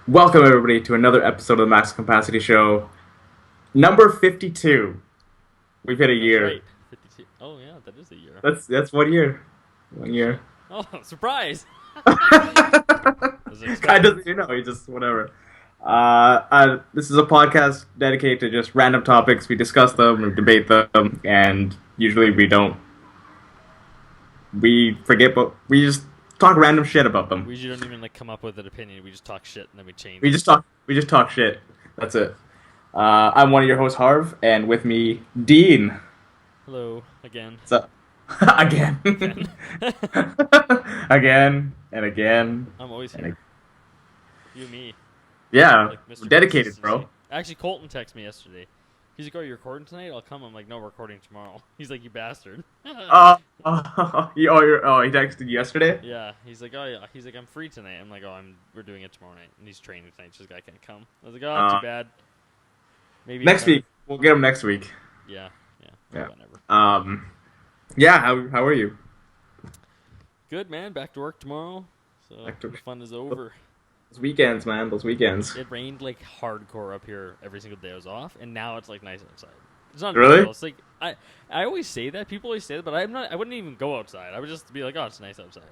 Welcome everybody to another episode of the Max Capacity Show, number 52. We've hit a That's year. right. 52. Oh, yeah, that is a year. That's 1 year. Holy 1 year. shit. Oh, surprise! I was Guy expecting. doesn't even know. He just whatever. This is a podcast dedicated to just random topics. We discuss them, we debate them, and usually we don't. We forget, but we just talk random shit about them. We don't even like come up with an opinion. We just talk shit and then we change We it. just talk. We just talk shit. That's it. I'm one of your hosts, Harv, and with me, Dean. Hello again. So, again. Again. Again and again. I'm always And here. You and me. Yeah, Like Mr. dedicated, Consistency. bro. Actually, Colton texted me yesterday. He's like, "Oh, you're recording tonight? I'll come." I'm like, "No, we're recording tomorrow." He's like, "You bastard." He texted you yesterday? Yeah. He's like, "Oh, yeah." He's like, "I'm free tonight." I'm like, "Oh, we're doing it tomorrow night." And he's training tonight, so this guy can't come. I was like, "Oh, too bad." Maybe Next another- week. We'll get him next week. Yeah. Yeah. Yeah. Whatever. Yeah, how are you? Good, man. Back to work tomorrow. So Back to- the fun is over. Those weekends, man. Those weekends. It rained like hardcore up here every single day I was off, and now it's like nice outside. It's not Really? It's like I always say that. People always say that, but I'm not. I wouldn't even go outside. I would just be like, oh, it's nice outside.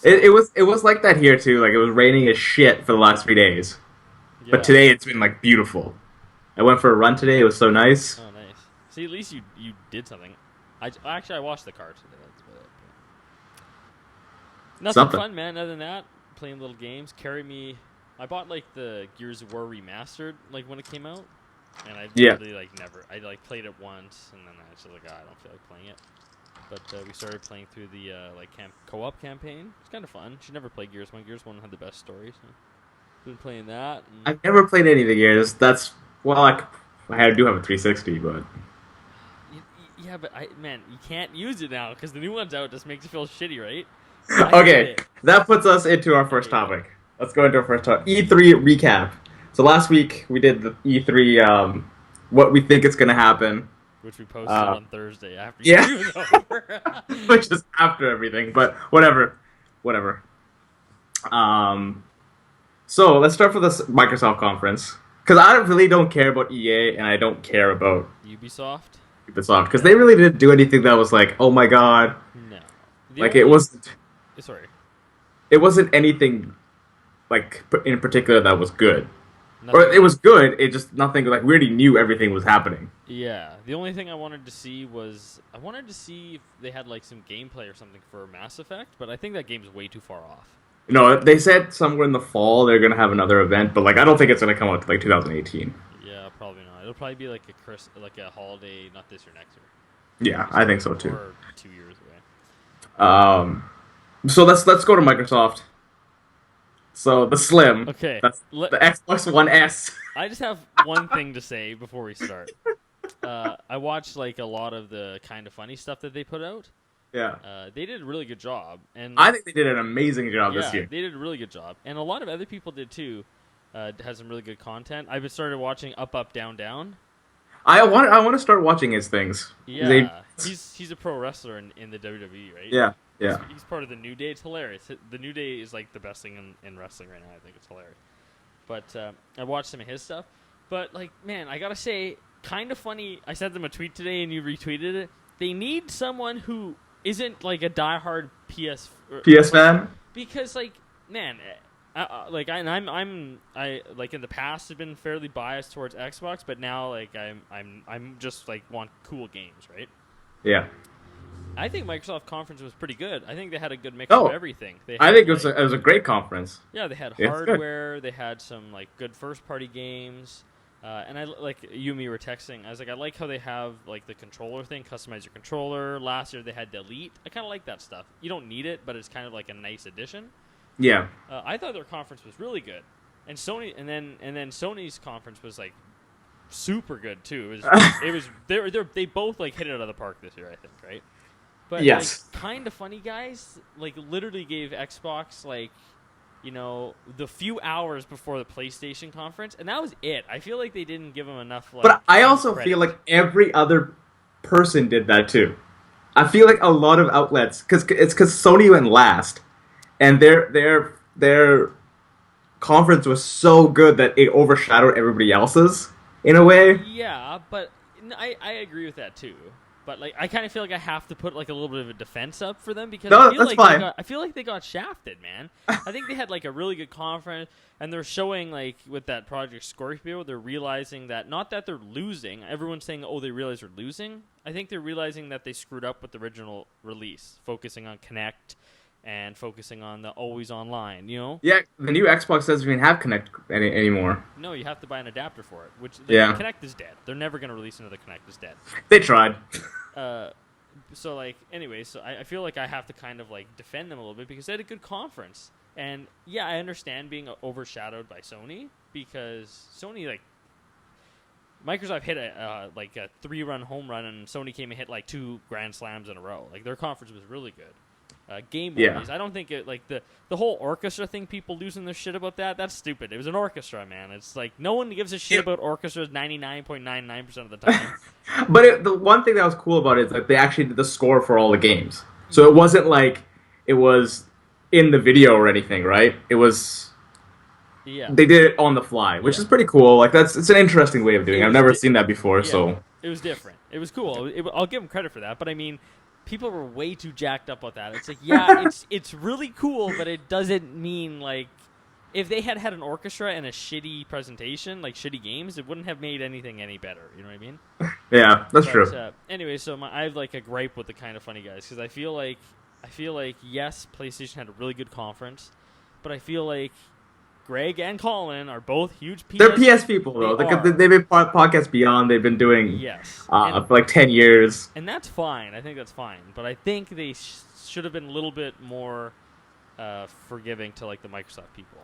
It was like that here too. Like it was raining as shit for the last 3 days. Yeah. But today it's been like beautiful. I went for a run today. It was so nice. Oh, nice. See, at least you did something. I watched the car today. That's about it. Nothing Something. fun, man. Other than that, playing little games. Carry me. I bought like the Gears of War remastered like when it came out, and I Yeah. literally like never. I like played it once, and then I was just like, I don't feel like playing it. But we started playing through the co-op campaign. It's kind of fun. Should never play Gears 1. Gears 1 had the best story, so been playing that. And I've never played any of the gears. I do have a 360, but yeah, but man, you can't use it now because the new one's out. It just makes you feel shitty, right? I hate okay, it. that puts us into our first There you go. topic. Let's go into our first topic. E3 recap. So last week we did the E3, what we think is going to happen, Which we posted Uh, on Thursday after yeah. you was over. which is after everything, but whatever. So let's start with this Microsoft conference. Because I really don't care about EA and I don't care about Ubisoft? Ubisoft. Because they really didn't do anything that was like, oh my god. No. Like it wasn't. Sorry. It wasn't anything like in particular that was good. Or Nothing- it was good. It just nothing like we already knew everything was happening. Yeah. The only thing I wanted to see was I wanted to see if they had like some gameplay or something for Mass Effect, but I think that game's way too far off. No, they said somewhere in the fall they're gonna have another event, but like I don't think it's gonna come out to like 2018. Yeah, probably not. It'll probably be like a holiday, not this year, next year. Yeah, I think so too. Or 2 years away. So let's go to Microsoft. So the Slim, Okay. that's the Xbox One S. I just have one thing to say before we start. I watched like a lot of the kind of funny stuff that they put out. Yeah, They did a really good job, and I think they did an amazing job yeah, this year. they did a really good job, and a lot of other people did too. Had some really good content. I've started watching Up Up Down Down. I want to start watching his things. Yeah, he's a pro wrestler in the WWE, right? Yeah, yeah. He's part of the New Day. It's hilarious. The New Day is like the best thing in wrestling right now. I think it's hilarious. But I watched some of his stuff. But like, man, I gotta say, kind of funny. I sent them a tweet today, and you retweeted it. They need someone who isn't like a diehard PS fan. because like, man, I like in the past have been fairly biased towards Xbox, but now like I'm just like want cool games, right? Yeah. I think Microsoft conference was pretty good. I think they had a good mix Oh, of everything. I had, think it like, was a great conference. yeah, they had Yeah, it's good. hardware. They had some like good first party games. And I like you and me were texting. I was like, I like how they have like the controller thing, customize your controller. Last year they had Delete. I kind of like that stuff. You don't need it, but it's kind of like a nice addition. Yeah. I thought their conference was really good, and Sony, and then Sony's conference was like super good too. It was they both like hit it out of the park this year, I think, right? But Yes. like, kind of funny guys like literally gave Xbox like, you know, the few hours before the PlayStation conference, and that was it. I feel like they didn't give them enough. Like, But I also credit. feel like every other person did that too. I feel like a lot of outlets, because Sony went last, and their conference was so good that it overshadowed everybody else's in a way. Yeah, but I agree with that too. But like, I kind of feel like I have to put like a little bit of a defense up for them because No, that's fine. I feel like they got shafted, man. I think they had like a really good conference, and they're showing like with that Project Scorpio, they're realizing that not that they're losing. Everyone's saying, oh, they realize they're losing. I think they're realizing that they screwed up with the original release, focusing on Connect and focusing on the always online. You know. Yeah, the new Xbox doesn't even have Connect anymore. No, you have to buy an adapter for it, which Yeah. Connect is dead. They're never going to release another Connect is dead. They tried. So like anyway, so I feel like I have to kind of like defend them a little bit because they had a good conference. And yeah, I understand being overshadowed by Sony because Sony like Microsoft hit a 3-run home run and Sony came and hit like 2 grand slams in a row. Like their conference was really good. Game wise, Yeah. I don't think it like the whole orchestra thing. People losing their shit about that. That's stupid. It was an orchestra, man. It's like no one gives a shit Yeah. about orchestras 99.99% of the time. But the one thing that was cool about it is that they actually did the score for all the games. So it wasn't like it was in the video or anything, right? It was Yeah. they did it on the fly, which Yeah. is pretty cool. Like it's an interesting way of doing it. It I've was never di- seen that before, Yeah, so it was different. It was cool. I'll give them credit for that. But I mean, people were way too jacked up with that. It's like, yeah, it's really cool, but it doesn't mean like if they had an orchestra and a shitty presentation, like shitty games, it wouldn't have made anything any better. You know what I mean? yeah, that's But, true. Anyway, so I have like a gripe with the Kind of Funny guys because I feel like yes, PlayStation had a really good conference, but I feel like Greg and Colin are both huge PS. They're PS people though. They are. They've been podcasts beyond. They've been doing Yes. for like 10 years. And that's fine. I think that's fine. But I think they should have been a little bit more forgiving to like the Microsoft people.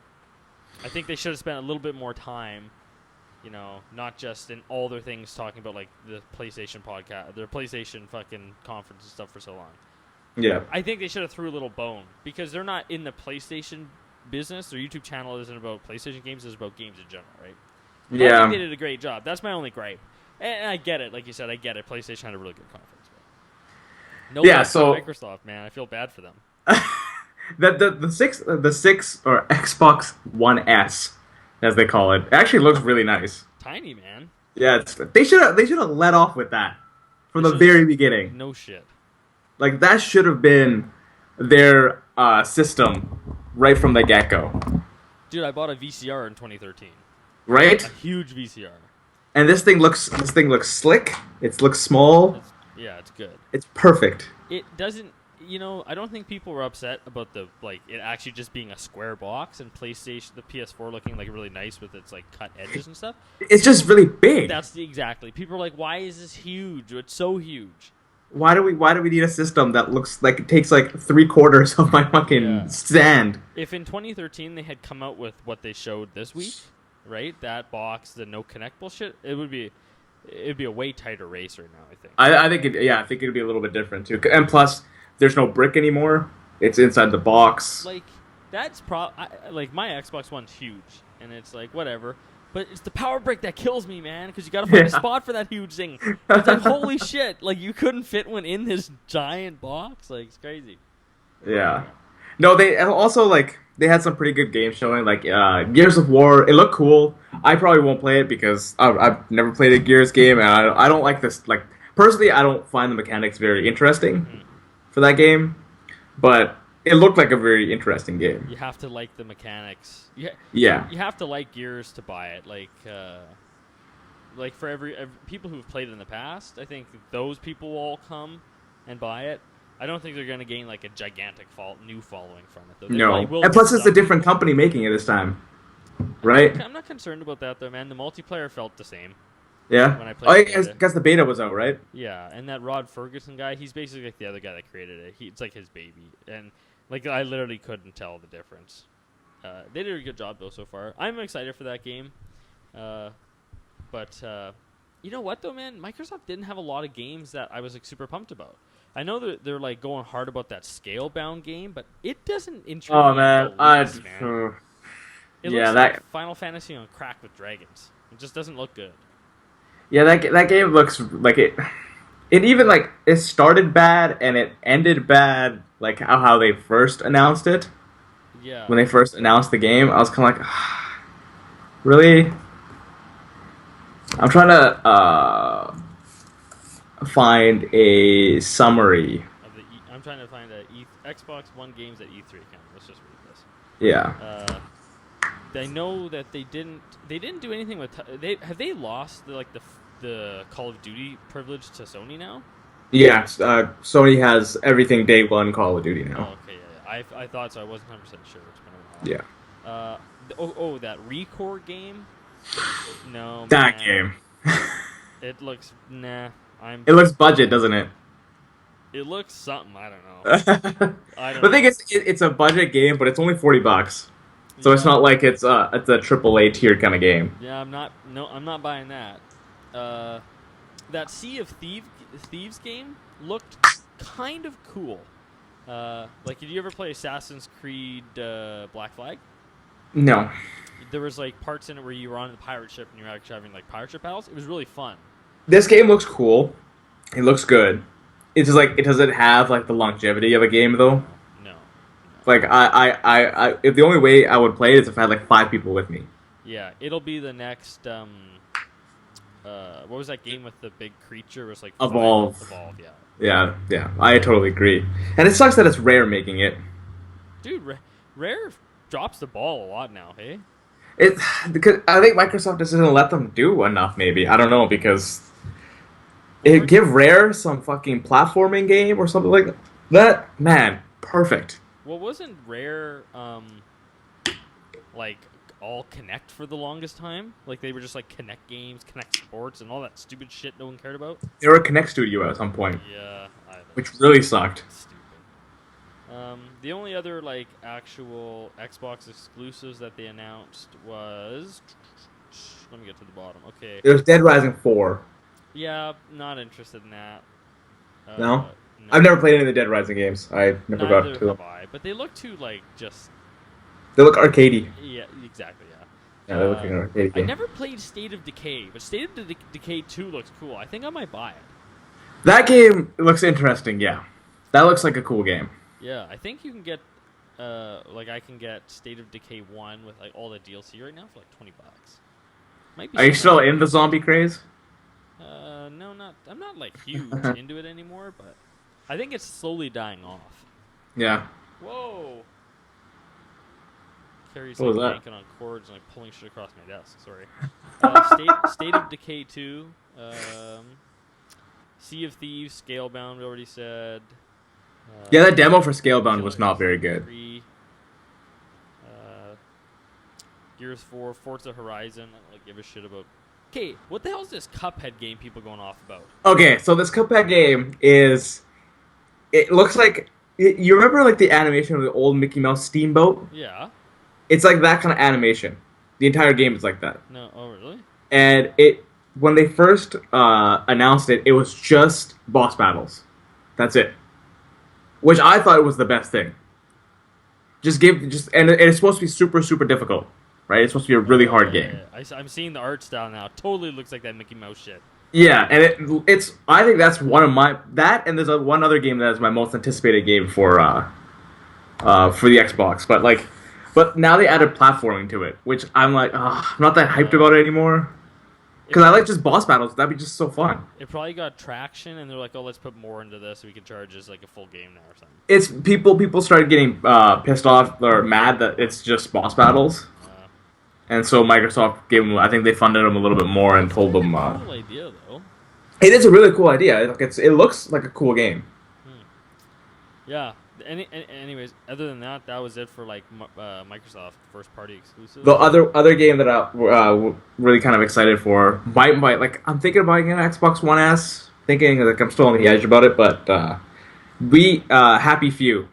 I think they should have spent a little bit more time, you know, not just in all their things talking about like the PlayStation podcast, their PlayStation fucking conference and stuff for so long. Yeah. I think they should have threw a little bone because they're not in the PlayStation business. Their YouTube channel isn't about PlayStation games; it's about games in general, right? I Yeah. think they did a great job. That's my only gripe. And I get it, like you said, I get it. PlayStation had a really good conference. No, Yeah, so- Microsoft, man, I feel bad for them. The six or Xbox One S, as they call it, actually looks really nice. Tiny, man. Yeah, they should have let off with that from They the should've- very beginning. No shit. Like that should have been their system right from the get go, Dude, I bought a VCR in 2013. right? A huge VCR. And this thing looks slick. It looks small. It's good. It's perfect. It doesn't, you know, I don't think people were upset about the, like, it actually just being a square box and PlayStation, the PS4 looking, like, really nice with its, like, cut edges and stuff. It's just really big. Exactly. People are like, why is this huge? It's so huge. Why do we need a system that looks like it takes like 3/4 of my fucking Yeah. stand? If in 2013 they had come out with what they showed this week, right, that box, the no Connect bullshit, it'd be a way tighter race right now, I think. I think I think it'd be a little bit different too. And plus, there's no brick anymore. It's inside the box. Like, that's like, my Xbox One's huge, and it's like, whatever. But it's the power brick that kills me, man, because you gotta find a Yeah. spot for that huge thing. It's like, holy shit, like, you couldn't fit one in this giant box? Like, it's crazy. Yeah. No, they also like they had some pretty good games showing, like Gears of War. It looked cool. I probably won't play it because I've never played a Gears game, and I don't like this. Like personally, I don't find the mechanics very interesting for that game. But it looked like a very interesting game. You have to like the mechanics. Yeah. You have to like Gears to buy it. Like for every people who've played it in the past, I think those people will all come and buy it. I don't think they're going to gain like a gigantic new following from it. Though. They No. probably will And plus, do it's a stuff. different company making it this time, right? I'm not concerned about that though, man. The multiplayer felt the same. Yeah. When I played Oh, I the beta. guess the beta was out, right? Yeah, and that Rod Ferguson guy, he's basically like the other guy that created it. It's like his baby, and like I literally couldn't tell the difference. They did a good job though so far. I'm excited for that game, but you know what though, man? Microsoft didn't have a lot of games that I was like super pumped about. I know they're like going hard about that Scalebound game, but it doesn't intrigue Oh me man, in the least, man. It yeah, looks that like Final Fantasy on crack with dragons. It just doesn't look good. yeah that game looks like it. It even like it started bad and it ended bad, like how they first announced it. Yeah. when they first announced the game. I was kind of like, really? I'm trying to find a summary. I'm trying to find Xbox One games at E3 account. Let's just read this. Yeah. I know that they didn't do anything with have they lost the Call of Duty privilege to Sony now? Yeah, Sony has everything day one Call of Duty now. Oh, okay, yeah. I thought so. I wasn't 100% sure. It's been a while. Yeah. That Recore game? No. That man. game. It looks nah. It looks budget, doesn't it? It looks something. I don't know. The I don't know. thing is, it's a budget game, but it's only $40, so Yeah. it's not like it's a AAA tiered kind of game. Yeah, I'm not buying that. That Sea of Thieves game looked kind of cool. Like, did you ever play Assassin's Creed Black Flag? No. There was like parts in it where you were on the pirate ship and you were actually having like pirate ship battles. It was really fun. This game looks cool. It looks good. It's just like it doesn't have like the longevity of a game though. No. Like I if the only way I would play it is if I had like 5 people with me. Yeah, it'll be the next. What was that game with the big creature? It was like Evolve. Evolve, yeah. Yeah, I totally agree. And it sucks that it's Rare making it. Dude, Rare drops the ball a lot now. Hey. It because I think Microsoft just doesn't let them do enough. Maybe I don't know because give Rare some fucking platforming game or something like that. Man, perfect. Well, wasn't Rare like all Connect for the longest time? Like they were just like Connect games, Connect Sports, and all that stupid shit no one cared about. They were a Connect studio at some point, Yeah, which really sucked. stupid. The only other like actual Xbox exclusives that they announced was, let me get to the bottom. Okay. There's Dead Rising 4. Yeah, not interested in that. No? No. I've never played any of the Dead Rising games. I never got Neither to have them. I, but they look too like just. They look arcadey. Yeah, exactly. Yeah. Yeah, they look like an arcade I game. never played State of Decay, but State of Decay 2 looks cool. I think I might buy it. That game looks interesting, yeah. That looks like a cool game. Yeah, I think you can get, like I can get State of Decay 1 with like all the DLC right now for like $20. Might be. Are you something still like in the zombie craze? No, not. I'm not like huge into it anymore, but I think it's slowly dying off. Yeah. Whoa. Carrie's What was like that? yanking on cords and like pulling shit across my desk. Sorry. State of Decay 2. Sea of Thieves, Scalebound. We already said. Yeah, that demo for Scalebound was not very good. 3, Gears 4, Forza Horizon. I don't like give a shit about. Okay, what the hell is this Cuphead game people going off about? Okay, so this Cuphead game is... It looks like... You remember like the animation of the old Mickey Mouse Steamboat? Yeah. It's like that kind of animation. The entire game is like that. No. Oh, really? And when they first announced it, it was just boss battles. That's it. Which I thought was the best thing. And it's supposed to be super, super difficult. Right? It's supposed to be a really hard game. I'm seeing the art style now. Totally looks like that Mickey Mouse shit. Yeah, and it's. I think that's one of my and there's one other game that is my most anticipated game for the Xbox. But now they added platforming to it, which I'm like, I'm not that hyped about it anymore. Because I like just boss battles. That'd be just so fun. It probably got traction, and they're like, "Oh, let's put more into this, so we can charge as like a full game now or something." It's people started getting pissed off or mad that it's just boss battles, and so Microsoft gave them. I think they funded them a little bit more and told them. Cool idea though. It is a really cool idea. It looks like a cool game. Yeah. Anyways, other than that, that was it for like Microsoft first party exclusives. The other game that I'm really kind of excited for might like I'm thinking about getting an Xbox One S. Thinking like I'm still on the edge about it, but Happy Few.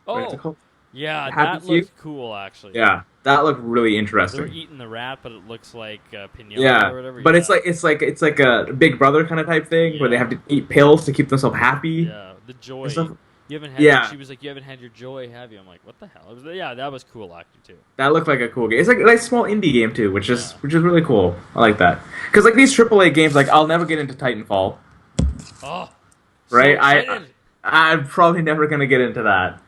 What's it called? Yeah, Happy that Few? looked cool actually. Yeah, that looked really They're interesting. eating the rat, but it looks like pinata Yeah, or whatever. but yeah. it's like a Big Brother kind of type thing where they Yeah. have to eat pills to keep themselves happy. Yeah, the joy. and stuff. You haven't had. Yeah. She was like, "You haven't had your joy, have you?" I'm like, "What the hell?" It was, yeah, that was cool acting too. That looked like a cool game. It's like a nice small indie game too, which is really cool. I like that because like these AAA games, like I'll never get into Titanfall, Oh, right? so excited. I'm probably never gonna get into that.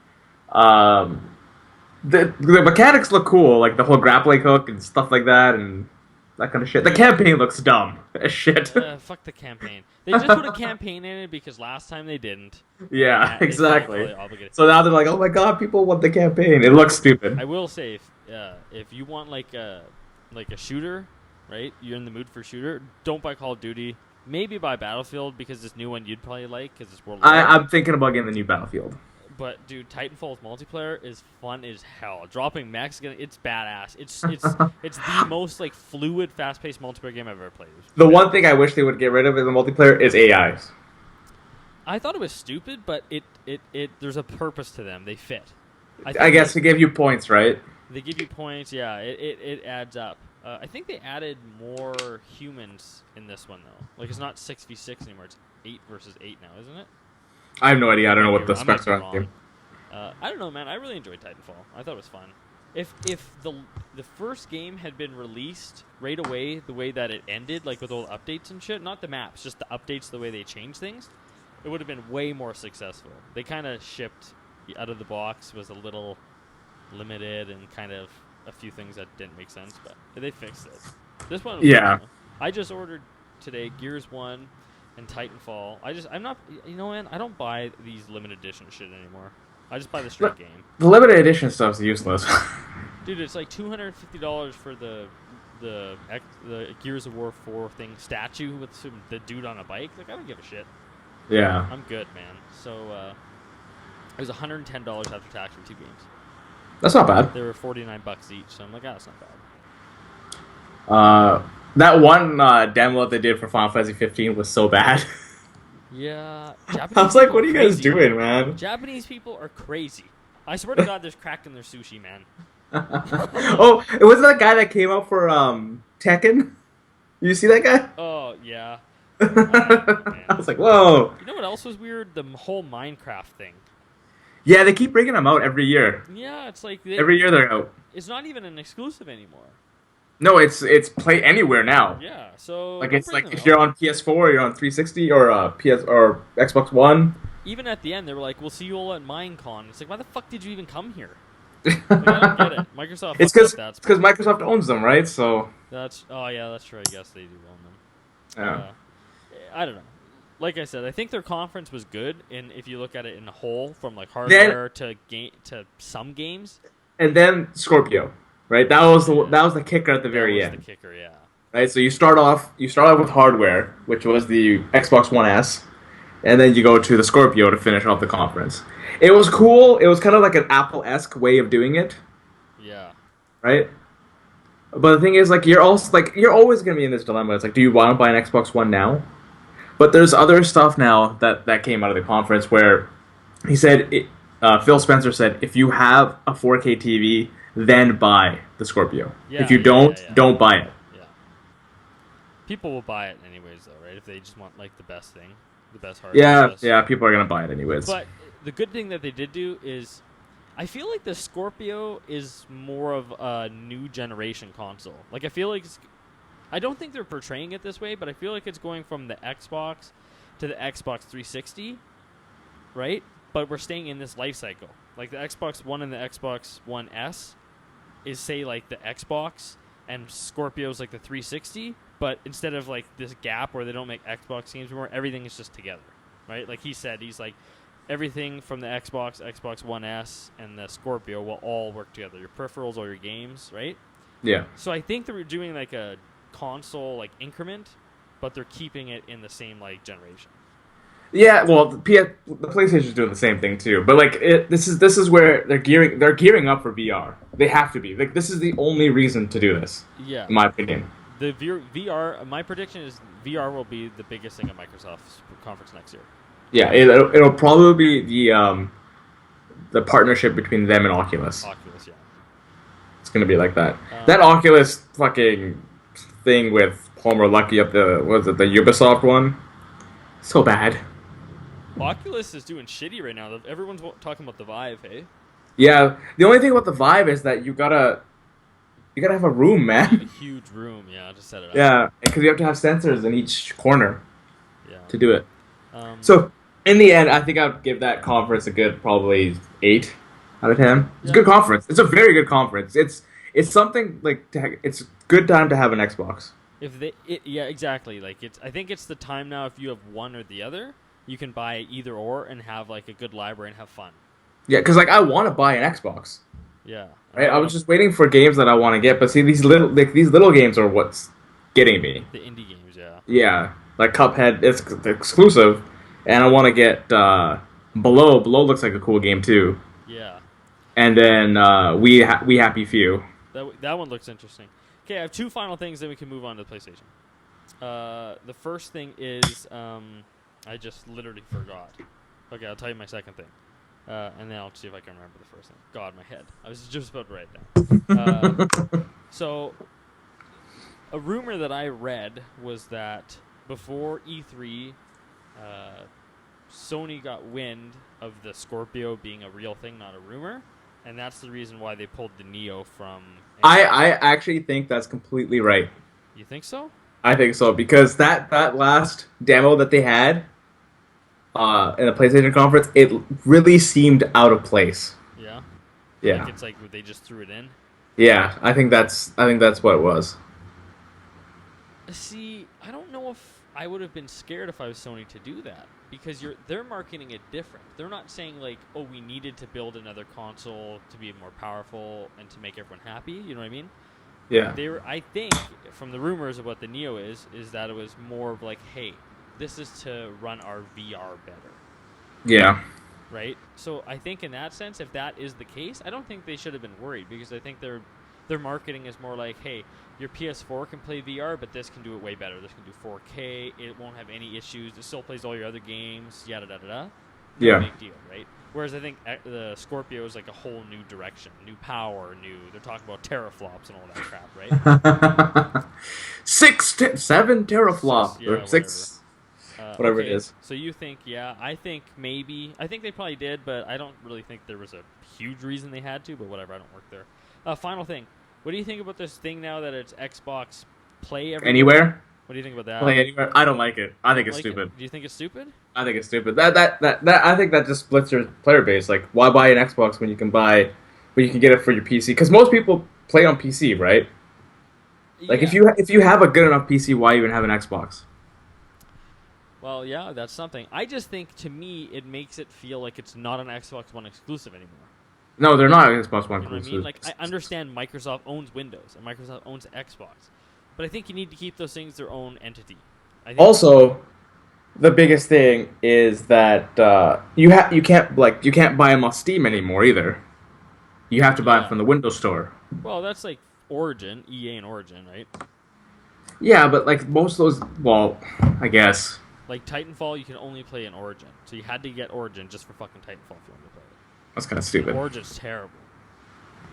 the mechanics look cool, like the whole grappling hook and stuff like that, and that kind of shit. The campaign looks dumb as shit. Fuck the campaign. They just put a campaign in it because last time they didn't. Yeah, They felt exactly. really obligated. So now they're like, oh my god, people want the campaign. It looks stupid. I will say, if you want like a shooter, right? You're in the mood for shooter. Don't buy Call of Duty. Maybe buy Battlefield because this new one you'd probably like because it's World War. I'm thinking about getting the new Battlefield. But dude, Titanfall's multiplayer is fun as hell. Dropping mechs, it's badass. It's the most like fluid, fast-paced multiplayer game I've ever played. The one thing I wish they would get rid of in the multiplayer is AIs. I thought it was stupid, but it there's a purpose to them. They fit. I guess to give you points, right? They give you points. Yeah, it adds up. I think they added more humans in this one though. Like it's not 6v6 anymore. It's 8 versus 8 now, isn't it? I have no idea. I don't know what the specs are on the game. I don't know, man. I really enjoyed Titanfall. I thought it was fun. If the first game had been released right away, the way that it ended, like with all the updates and shit, not the maps, just the updates, the way they changed things, it would have been way more successful. They kind of shipped out of the box, was a little limited, and kind of a few things that didn't make sense, but they fixed it. This one, Yeah. I just ordered today Gears 1 and Titanfall. I'm not, man, I don't buy these limited edition shit anymore. I just buy the straight game. The limited edition stuff's useless. Dude, it's like $250 for the Gears of War 4 thing statue with the dude on a bike. Like, I don't give a shit. Yeah. I'm good, man. So, it was $110 after tax for 2 games. That's not bad. They were $49 each, so I'm like, that's not bad. That one demo they did for Final Fantasy 15 was so bad. Yeah. I was like, what are you guys doing, man? Japanese people are crazy. I swear to God, there's crack in their sushi, man. Oh, it was that guy that came out for Tekken? You see that guy? Oh, yeah. I was like, whoa. You know what else was weird? The whole Minecraft thing. Yeah, they keep bringing them out every year. Yeah, it's like... Every year they're out. It's not even an exclusive anymore. No, it's play anywhere now. Yeah, so... Like, it's like if you're on PS4, you're on 360, or PS or Xbox One. Even at the end, they were like, we'll see you all at Minecon. It's like, why the fuck did you even come here? Like, I don't get it. Microsoft... It's because Microsoft owns them, right? So... Oh, yeah, that's true. I guess they do own them. Yeah. I don't know. Like I said, I think their conference was good, and if you look at it in a whole, from like hardware to some games. And then Scorpio, right? That was the kicker at the very end. The kicker, yeah. Right, so you start off with hardware, which was the Xbox One S, and then you go to the Scorpio to finish off the conference. It was cool. It was kind of like an Apple-esque way of doing it. Yeah. Right. But the thing is, like, you're always gonna be in this dilemma. It's like, do you want to buy an Xbox One now? But there's other stuff now that came out of the conference where he said, Phil Spencer said, if you have a 4K TV, then buy the Scorpio. Yeah, if you don't buy it. Yeah. People will buy it anyways, though, right? If they just want like the best thing, the best hardware. Yeah, people are gonna buy it anyways. But the good thing that they did do is, I feel like the Scorpio is more of a new generation console. Like, I feel like I don't think they're portraying it this way, but I feel like it's going from the Xbox to the Xbox 360, right? But we're staying in this life cycle. Like, the Xbox One and the Xbox One S is, say, like the Xbox, and Scorpio's like the 360, but instead of like this gap where they don't make Xbox games anymore, everything is just together, right? Like he said, he's like, everything from the Xbox, Xbox One S, and the Scorpio will all work together. Your peripherals, all your games, right? Yeah. So I think they're doing like a console like increment, but they're keeping it in the same like generation. Yeah, well, the PlayStation's doing the same thing too. But like, this is where they're gearing up for VR. They have to be. Like, this is the only reason to do this. Yeah. In my opinion. The VR. My prediction is VR will be the biggest thing at Microsoft's conference next year. Yeah, it'll probably be the partnership between them and Oculus. Oculus, yeah. It's gonna be like that. That Oculus fucking thing with Palmer Luckey up the Ubisoft one. So bad. Oculus is doing shitty right now. Everyone's talking about the Vive, hey? Yeah, the only thing about the Vive is that you gotta have a room, man. A huge room, yeah, to set it up. Yeah, because you have to have sensors in each corner. Yeah. To do it. So in the end, I think I'd give that conference a good probably 8 out of 10. It's a Yeah. good conference. It's a very good conference. It's something like it's good time to have an Xbox. Yeah, exactly. Like I think it's the time now. If you have one or the other, you can buy either or and have like a good library and have fun. Yeah, because like I want to buy an Xbox. Yeah, and Right? I want was just waiting for games that I want to get, but see these little games are what's getting me. the indie games. Yeah, Yeah, like Cuphead is exclusive, and I want to get Below. Below looks like a cool game too. yeah. And then We Happy Few. That one looks interesting. Okay, I have two final things, then we can move on to the PlayStation. The first thing is I just literally forgot. Okay, I'll tell you my second thing, and then I'll see if I can remember the first thing. God, my head. I was just about to write it down. So, a rumor that I read was that before E3, Sony got wind of the Scorpio being a real thing, not a rumor, and that's the reason why they pulled the Neo from. I actually think that's completely right. You think so? I think so because that last demo that they had in the PlayStation conference, it really seemed out of place. Yeah. Yeah, Like it's like they just threw it in. yeah. I think that's what it was. See, I don't know if I would have been scared if I was Sony to do that because they're marketing it different. They're not saying like, "Oh, we needed to build another console to be more powerful and to make everyone happy." You know what I mean? Yeah, I think from the rumors of what the Neo is that it was more of like, "Hey, this is to run our VR better." yeah, Right? So I think in that sense, if that is the case, I don't think they should have been worried because I think their marketing is more like, hey, your PS4 can play VR, but this can do it way better. This can do 4K. It won't have any issues. It still plays all your other games. Yada da da da. No yeah. big deal, right? Whereas I think the Scorpio is like a whole new direction, new power, They're talking about teraflops and all that crap, right? 7 teraflops Yeah, or 6, whatever okay, it is. So you think, yeah, I think they probably did, but I don't really think there was a huge reason they had to, but whatever, I don't work there. Final thing. What do you think about this thing now that it's Xbox Play everywhere? Anywhere, What do you think about that? play anywhere. I don't like it. I think it's Like stupid. it? Do you think it's stupid? I think it's stupid. That I think that just splits your player base. Like, why buy an Xbox when you can get it for your PC? Because most people play on PC, right? Like, Yeah. if you have a good enough PC, why even have an Xbox? Well, yeah, that's something. I just think, to me, it makes it feel like it's not an Xbox One exclusive anymore. No, they're not Xbox One You know what I exclusive. mean? Like, I understand Microsoft owns Windows and Microsoft owns Xbox, but I think you need to keep those things their own entity. I think Also, the biggest thing is that you can't buy them off Steam anymore either. You have to buy them from the Windows Store. well, that's like Origin, EA and Origin, right? Yeah, but like most of those, well, I guess. Like Titanfall, you can only play in Origin, so you had to get Origin just for fucking Titanfall if you wanted to play it. That's kind of stupid. Origin's terrible.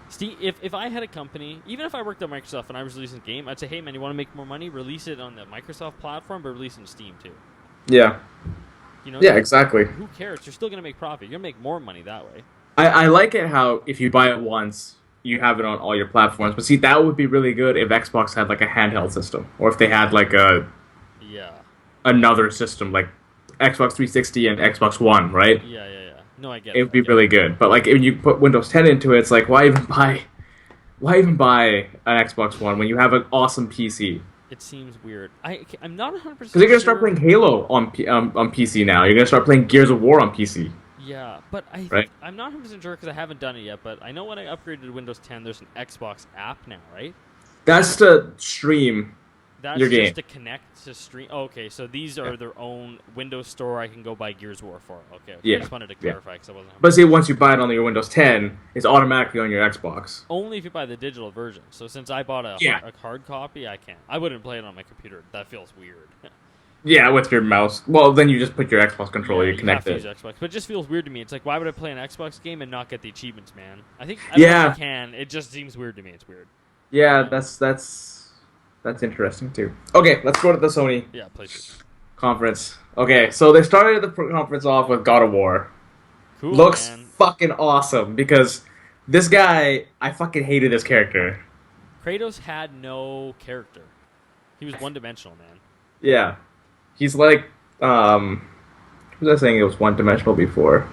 Steam, if I had a company, even if I worked at Microsoft and I was releasing a game, I'd say, hey man, you want to make more money? Release it on the Microsoft platform, but release it in Steam too. Yeah. You know? Yeah, exactly. Who cares? You're still gonna make profit. You're gonna make more money that way. I like it how if you buy it once, you have it on all your platforms. But see, that would be really good if Xbox had like a handheld system, or if they had like Yeah. another system like Xbox 360 and Xbox One, right? Yeah. No, I get it. It would be really good. But like when you put Windows 10 into it, it's like why even buy an Xbox One when you have an awesome PC? It seems weird. I'm not 100% Because you're gonna start playing Halo on PC now. You're gonna start playing Gears of War on PC. Yeah, but Right? I'm not 100% sure because I haven't done it yet, but I know when I upgraded to Windows 10, there's an Xbox app now, right? That's to stream. That's Your just game. to connect to stream. Oh, okay, so these are their own Windows Store I can go buy Gears of War for. Okay. Yeah, I just wanted to clarify because I wasn't. But see, once you buy it on your Windows 10, it's automatically on your Xbox. Only if you buy the digital version. So since I bought a hard copy, I can't. I wouldn't play it on my computer. That feels weird. Yeah, with your mouse. Well, then you just put your Xbox controller, you connect have it. to use Xbox, but it just feels weird to me. It's like, why would I play an Xbox game and not get the achievements, man? I think I don't know if I can. It just seems weird to me. It's weird. Yeah, that's interesting too. Okay, let's go to the Sony Yeah, PlayStation. conference. Okay, so they started the conference off with God of War. Cool. Looks man. fucking awesome because this guy, I fucking hated this character. Kratos had no character. He was one-dimensional, man. Yeah, he's like, who was I saying it was one-dimensional before?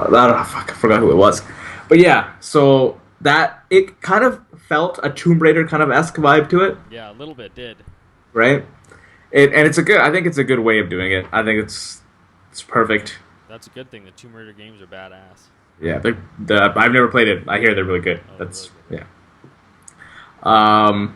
I don't know, fuck, I forgot who it was, but yeah. So that it kind of felt a Tomb Raider kind of esque vibe to it, Yeah, a little bit did. right? And it's a good. I think it's a good way of doing it. I think it's perfect. That's a good thing. The Tomb Raider games are badass. Yeah, I've never played it. I hear they're really good. Oh, That's really good. yeah.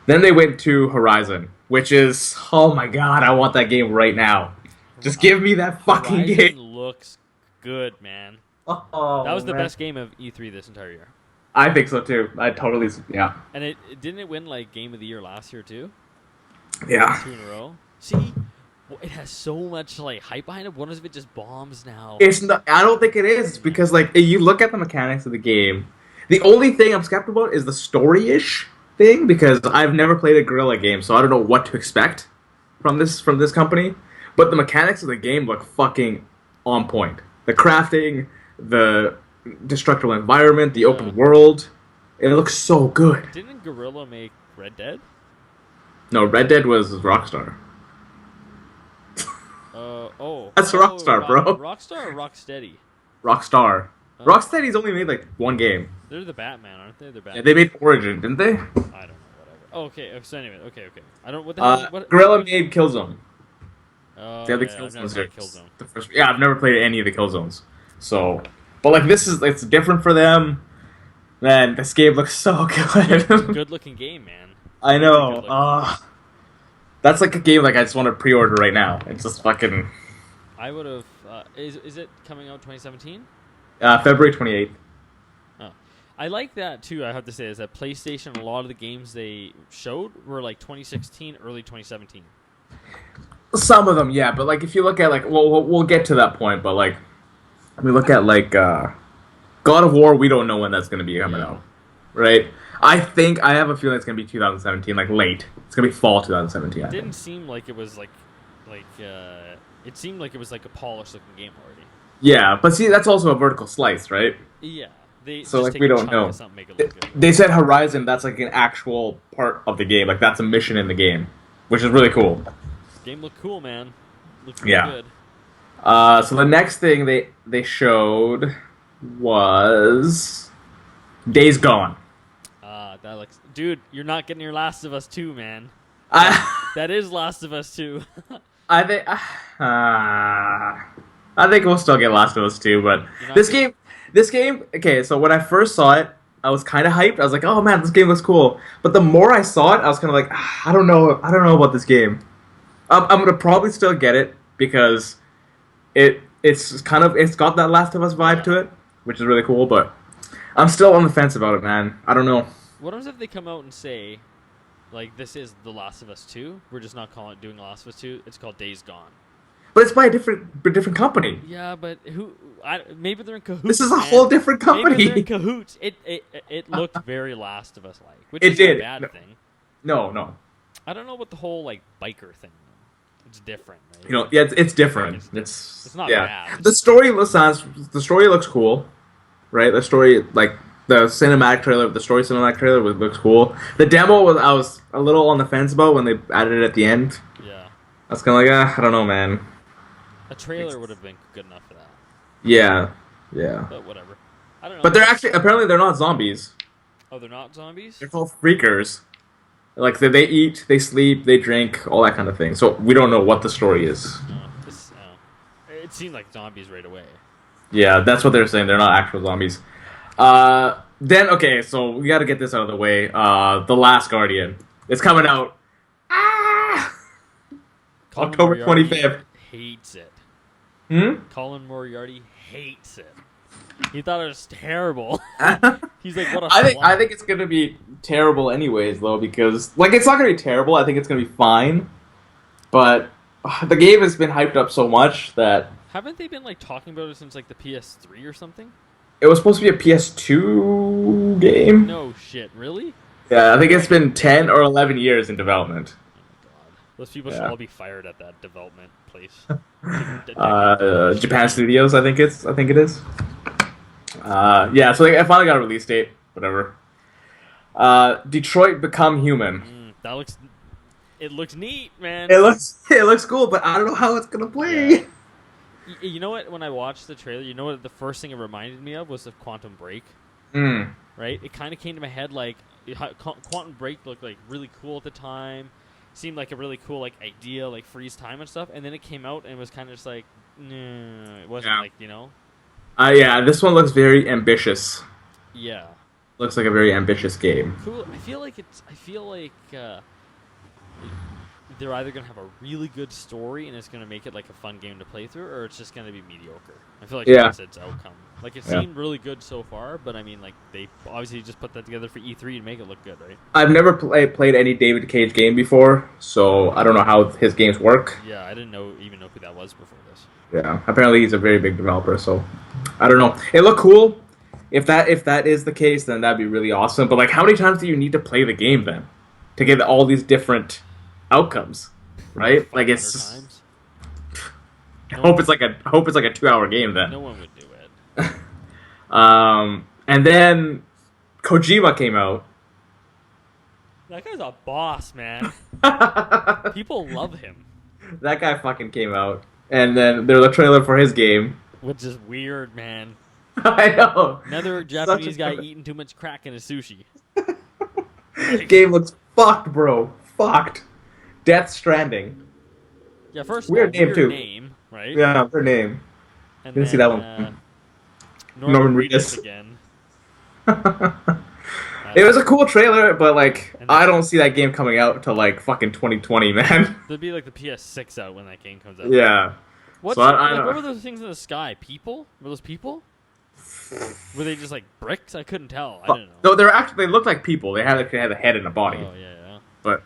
Then they went to Horizon, which is, oh my god, I want that game right now. Just give me that fucking Horizon game. looks good, man. Oh, That was the man. best game of E3 this entire year. I think so too. I totally, yeah, And it didn't it win like Game of the Year last year too? yeah. 2 in a row. See, it has so much like hype behind it. What if it just bombs now? It's not. I don't think it is because like you look at the mechanics of the game. The only thing I'm skeptical about is the story-ish thing because I've never played a Guerrilla game, so I don't know what to expect from this company. But the mechanics of the game look fucking on point. The crafting, the destructible environment, the open world. It looks so good. Didn't Guerrilla make Red Dead? No, Red Dead was Rockstar. Oh. That's Rockstar, bro. Rockstar or Rocksteady? Rockstar. Oh. Rocksteady's only made like one game. They're the Batman, aren't they? They're Yeah, Batman. they made Origin, didn't they? I don't know. Whatever. Oh, okay. So anyway, okay. I don't. What the hell? What? Guerrilla made Killzone. Oh, They have the yeah, I've Killzone never series. played Killzone. The first, yeah, I've never played any of the Killzones. So, but like it's different for them. Man, this game looks so good. Good looking game, man. I Good know. looking. That's like a game like I just want to pre-order right now. It's just fucking I would have. Is it coming out 2017? February 28th. Oh, I like that too. I have to say is that PlayStation. A lot of the games they showed were like 2016, early 2017. Some of them, yeah, but like if you look at like we'll get to that point, but like we look at like God of War, we don't know when that's going to be coming out, right? I have a feeling it's going to be 2017, like late. It's going to be fall 2017. It didn't seem like it was like it seemed like it was like a polished looking game already. Yeah, but see, that's also a vertical slice, right? Yeah, they So, just like, take we a don't chunk know. of something, make it look good. They said Horizon, that's like an actual part of the game, like that's a mission in the game, which is really cool. Game looked cool, man. Looked really Yeah. good. So the next thing they showed was Days Gone. That looks, dude. You're not getting your Last of Us 2, man. I That is Last of Us 2. I think I think we'll still get Last of Us 2, but You're not this game. Okay, so when I first saw it, I was kind of hyped. I was like, "Oh man, this game looks cool." But the more I saw it, I was kind of like, "I don't know about this game." I'm gonna probably still get it because it's got that Last of Us vibe to it, which is really cool. But I'm still on the fence about it, man. I don't know. What if they come out and say, like, this is The Last of Us 2? We're just not doing The Last of Us 2. It's called Days Gone. But it's by a different company. Yeah, but maybe they're in cahoots. This is a man. whole different company. Maybe they're in cahoots. It looked very Last of Us like, which It is did. a bad No. thing. No. I don't know what the whole like biker thing. It's different, right? You know, yeah, it's different. It's not yeah. bad. The story looks cool, right? The story, like the cinematic trailer looks cool. The demo I was a little on the fence about when they added it at the end. Yeah, I was kind of like, I don't know, man. a trailer would have been good enough for that, Yeah. but whatever. I don't know. But apparently they're not zombies. they're not zombies. They're called freakers. Like they eat, they sleep, they drink, all that kind of thing. So we don't know what the story is. It seemed like zombies right away. Yeah, that's what they're saying. They're not actual zombies. Then okay, so we got to get this out of the way. The Last Guardian. It's coming out. Colin October Moriarty 25th. Hates it. Hmm? Colin Moriarty hates it. He thought it was terrible. He's like, what a I flop. think it's gonna be terrible anyways, though, because like it's not gonna be terrible. I think it's gonna be fine, but the game has been hyped up so much that Haven't they been like talking about it since like the PS3 or something? it was supposed to be a PS2 game. No shit, really? Yeah, I think it's been 10 or 11 years in development. Oh my god. Those people should Yeah. all be fired at that development place. Japan Studios, I think it is. Yeah, so I finally got a release date. Whatever. Detroit Become Human. It looks neat, man. It looks cool, but I don't know how it's gonna play. Yeah. You know what? When I watched the trailer, you know what the first thing it reminded me of was of Quantum Break, Mm. right? It kind of came to my head like Quantum Break looked like really cool at the time, seemed like a really cool like idea, like freeze time and stuff, and then it came out and it was kind of just like, no, it wasn't Yeah. like Yeah, this one looks very ambitious. yeah, Looks like a very ambitious game. cool. I feel like they're either gonna have a really good story and it's gonna make it like a fun game to play through, or it's just gonna be mediocre. I feel like Yeah. that's its outcome. Like it Yeah. seemed really good so far, but I mean, like they obviously just put that together for E3 to make it look good, right? I've never played any David Cage game before, so I don't know how his games work. Yeah, I didn't even know who that was before this. Yeah, apparently he's a very big developer, so I don't know. It looked cool. If that is the case, then that'd be really awesome. But like, how many times do you need to play the game then to get all these different outcomes, right? Like, 500 it's just, times. I hope it's like a 2 hour game then. No one would do it. And then Kojima came out. That guy's a boss, man. That People love him, guy fucking came out, and then there's a trailer for his game. which is weird, man. I know. Another Such Japanese a- guy eating too much crack in his sushi. Game looks fucked, bro. Fucked. Death Stranding. Yeah, first of Weird all, name, weird too. name, right? Yeah, their name. And Didn't see then, that one. Norman Reedus. Reedus again. It was a cool trailer, but like, And I then- don't see that game coming out till like fucking 2020, man. There'll be like the PS6 out when that game comes out. Yeah. What's So I what don't- were those things in the sky? People? Were those people? Were they just like bricks? I couldn't tell. I don't know. No, they look like people. They had a head and a body. Oh yeah, yeah. But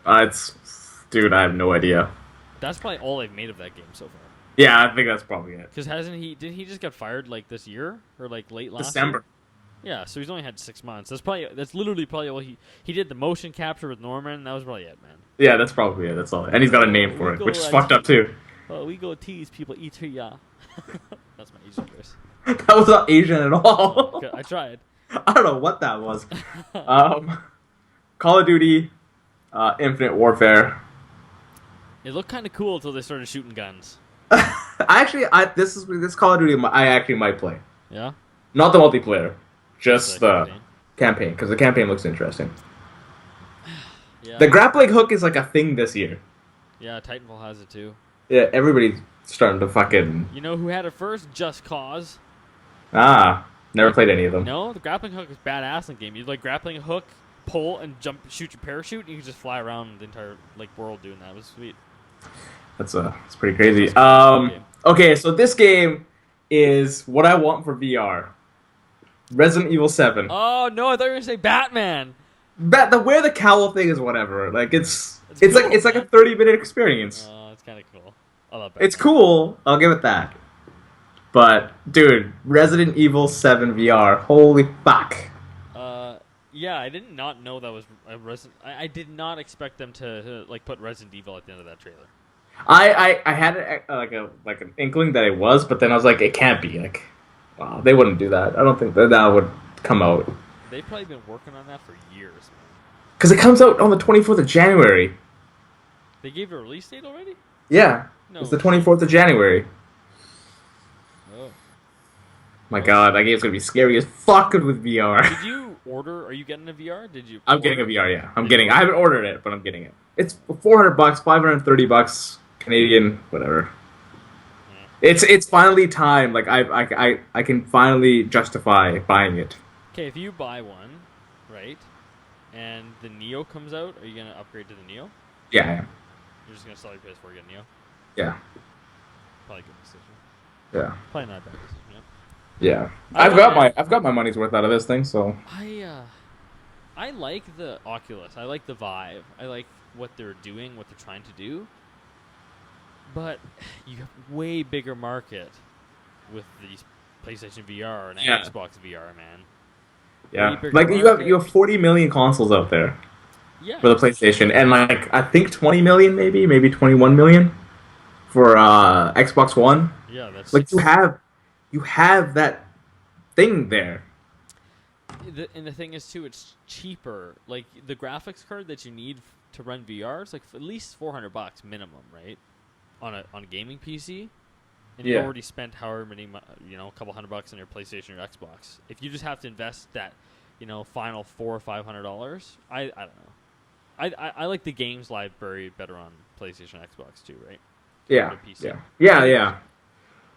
dude, I have no idea. That's probably all I've made of that game so far. Yeah, I think that's probably it. Because didn't he just get fired like this year or like late last December. year? Yeah, so he's only had 6 months. That's literally probably all he did the motion capture with Norman. That was probably it, man. Yeah, that's probably it. That's all. And he's got a name for it, which is fucked up too. Oh, we go tease people E3, yeah. That's my Asian voice. That was not Asian at all. Okay, I tried. I don't know what that was. Call of Duty, Infinite Warfare. It looked kind of cool until they started shooting guns. This Call of Duty I actually might play. Yeah. Not the multiplayer, just The the campaign. campaign, because the campaign looks interesting. Yeah. The grappling hook is like a thing this year. Yeah, Titanfall has it too. Yeah, everybody's starting to fucking You know who had it first? Just Cause. never played any of them. No, the grappling hook is badass in the game. You like grappling hook, pull, and jump, shoot your parachute, and you can just fly around the entire like world doing that. It was sweet. It's pretty crazy. That's a cool game. Okay, so this game is what I want for VR. Resident Evil 7. Oh no, I thought you were gonna say Batman. The wear the cowl thing is whatever. Like it's It's like cool, it's like a man. 30-minute experience. Oh, it's kind of cool. I love Batman. It's cool. I'll give it that. But dude, Resident Evil 7 VR. Holy fuck. Yeah, I did not know that was a Resident. I did not expect them to like put Resident Evil at the end of that trailer. I had like an inkling that it was, but then I was like, it can't be. Like, wow, they wouldn't do that. I don't think that would come out. They've probably been working on that for years, man. Because it comes out on the 24th of January. They gave a release date already? Yeah. No. It's the 24th of January. Oh. My god, that game's gonna be scary as fuck with VR. Did you order? Are you getting a VR? Did you? I'm getting a order? VR, yeah. I haven't ordered it, but I'm getting it. It's $400, $530 Canadian, whatever. It's finally time. Like I can finally justify buying it. Okay, if you buy one, right, and the Neo comes out, are you gonna upgrade to the Neo? Yeah, I am. You're just gonna sell your PS4 and get Neo? Yeah, Probably a good decision. yeah, Probably not a bad decision. yeah. I I've got my money's worth out of this thing. So Yeah. I like the Oculus. I like the Vive. I like what they're doing, what they're trying to do. But you have way bigger market with these PlayStation VR and Yeah. Xbox VR, man. yeah, Way bigger like market. you have 40 million consoles out there Yeah. for the PlayStation, and like I think 20 million, maybe 21 million for Xbox One. Yeah, that's Like you have that thing there. And the thing is too, it's cheaper. Like the graphics card that you need to run VR is like at least $400 minimum, right? On a gaming PC. and you've Yeah. already spent however many, a couple $100 on your PlayStation or Xbox. If you just have to invest that, final $400 or $500, I don't know. I like the games library better on PlayStation, Xbox too, right? Yeah. Or PC. Yeah.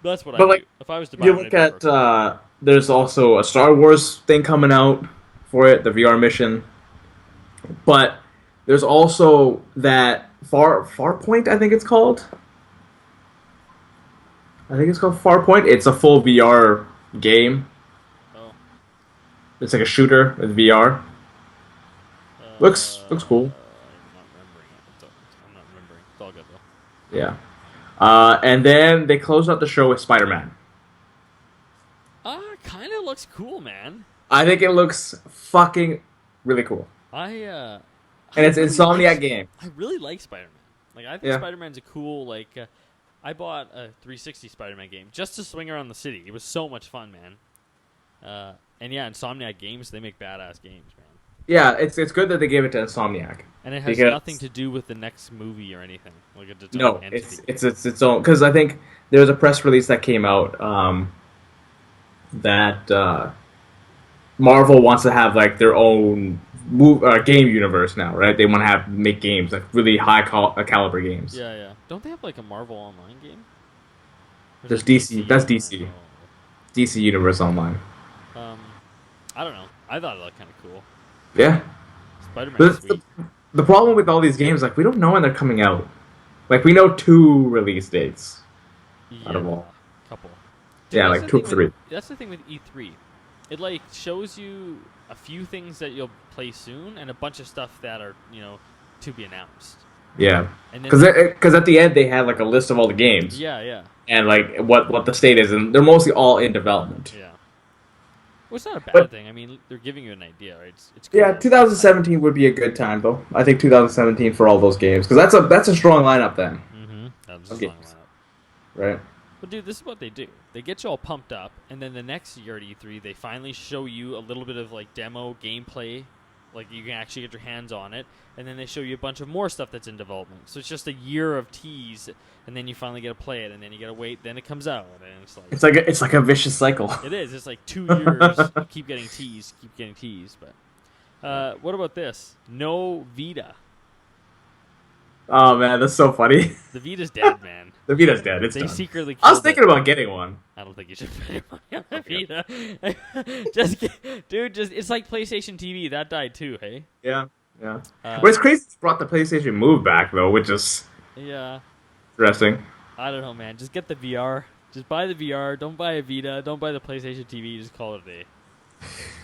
That's what But I like, do. If I was to buy you one, look I'd at go there's also a Star Wars thing coming out for it, the VR mission. But there's also that Farpoint, I think it's called. I think it's called Farpoint. It's a full VR game. Oh. It's like a shooter with VR. Looks cool. I'm not remembering it. I'm not remembering. It's all good though. Yeah. And then they closed out the show with Spider-Man. Kind of looks cool, man. I think it looks fucking really cool. And it's an Insomniac game. I really like Spider-Man. Like, I think Yeah. Spider-Man's a cool, I bought a 360 Spider-Man game just to swing around the city. It was so much fun, man. And yeah, Insomniac Games, they make badass games, man. Yeah, it's good that they gave it to Insomniac. And it has nothing to do with the next movie or anything. Like, it's its own No, entity. it's its own. Because I think there was a press release that came out that Marvel wants to have like their own game universe now, right? They want to make games like really high caliber games. Yeah. Don't they have like a Marvel Online game? Or There's is it DC. That's DC. Online? DC Universe Online. I don't know. I thought it looked kind of cool. Yeah. Spider-Man's sweet. The problem with all these games, like we don't know when they're coming out. Like we know 2 release dates out of all. Couple. Yeah, that's like the 2 or thing 3. That's the thing with E3. It like shows you a few things that you'll play soon and a bunch of stuff that are to be announced. Yeah. And then Because at the end they had like a list of all the games. yeah. And like what the state is, and they're mostly all in development. Yeah. Well, it's not a bad But- thing. I mean, they're giving you an idea, right? It's cool. Yeah, 2017 would be a good time though. I think 2017 for all those games because that's a strong lineup then, Mm-hmm. That's a Okay. strong lineup. right? But dude, this is what they do. They get you all pumped up, and then the next year at E3, they finally show you a little bit of like demo gameplay, like you can actually get your hands on it, and then they show you a bunch of more stuff that's in development. So it's just a year of tease, and then you finally get to play it, and then you gotta wait, then it comes out, and It's like a vicious cycle. it is. It's like 2 years. You keep getting teased. But what about this? No Vita. Oh man, that's so funny. The Vita's dead, man. The Vita's dead. It's They done. secretly. I was killed it. thinking about getting one. I don't think you should pay money on the Okay. Vita. Dude, it's like PlayStation TV. That died too, hey? Yeah. Uh, But it's crazy it's brought the PlayStation Move back though, which is Yeah. interesting. I don't know, man. Just get the VR. Just buy the VR. Don't buy a Vita. Don't buy the PlayStation TV. Just call it a day.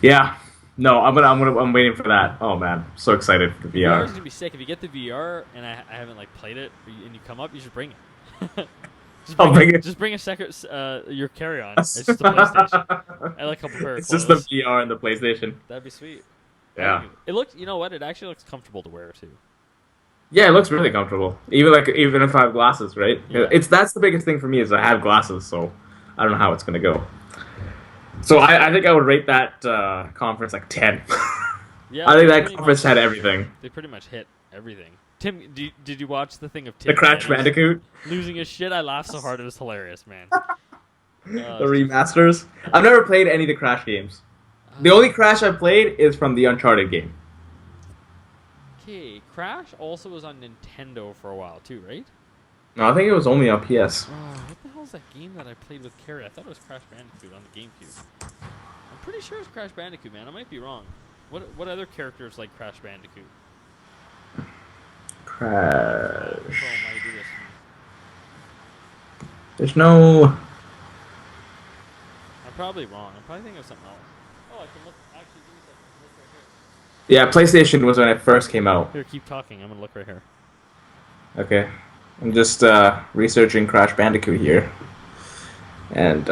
Yeah. No, I'm waiting for that. Oh man, so excited for the VR VR. is gonna be sick. If you get the VR and I haven't like played it, and you come up, you should bring it. I'll bring it. Just bring a second your carry-on. It's just a PlayStation. And like a couple pair of It's just the clothes. VR and the PlayStation. That'd be sweet. Yeah. It looks. You know what? It actually looks comfortable to wear too. Yeah, it looks really comfortable. Even if I have glasses, right? Yeah. That's the biggest thing for me is I have glasses, so I don't know how it's gonna go. So I think I would rate that conference like 10. Yeah, I think they that pretty conference much- had everything. They pretty much hit everything. Tim, did you watch the thing of Tim The Crash Sanders Bandicoot, losing his shit? I laughed so hard it was hilarious, man. the remasters. I've never played any of the Crash games. The only Crash I've played is from the Uncharted game. Okay, Crash also was on Nintendo for a while too, right? No, I think it was only on PS. What the hell is that game that I played with Carrie? I thought it was Crash Bandicoot on the GameCube. I'm pretty sure it's Crash Bandicoot, man. I might be wrong. What other characters like Crash Bandicoot? Crash. Which one might do this? There's no. I'm probably wrong. I'm probably thinking of something else. Oh, I can look. Actually, give me a second. Look right Yeah, PlayStation was when it first came out. here. Here, keep talking. I'm gonna look right here. Okay. I'm just researching Crash Bandicoot here. And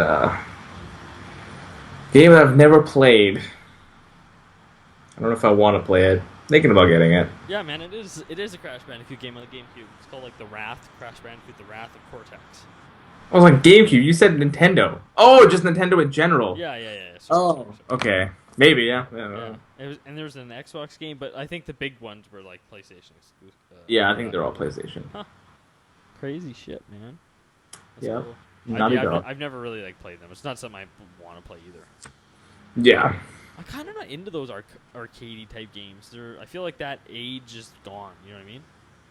game that I've never played. I don't know if I want to play it. Thinking about getting it. Yeah, man, it is a Crash Bandicoot game on the GameCube. It's called like the Wrath, Crash Bandicoot, the Wrath of Cortex. I was like GameCube. You said Nintendo. Oh, just Nintendo in general. Yeah. Sorry, Oh. sorry. Okay. Maybe. Yeah. Yeah. And there was an Xbox game, but I think the big ones were like PlayStation exclusive. Yeah, I think they're all PlayStation. Crazy shit, man. That's Yeah. cool. Naughty Dog. I've never really like played them. It's not something I want to play either. Yeah. I'm kind of not into those arcadey type games. I feel like that age is gone. You know what I mean?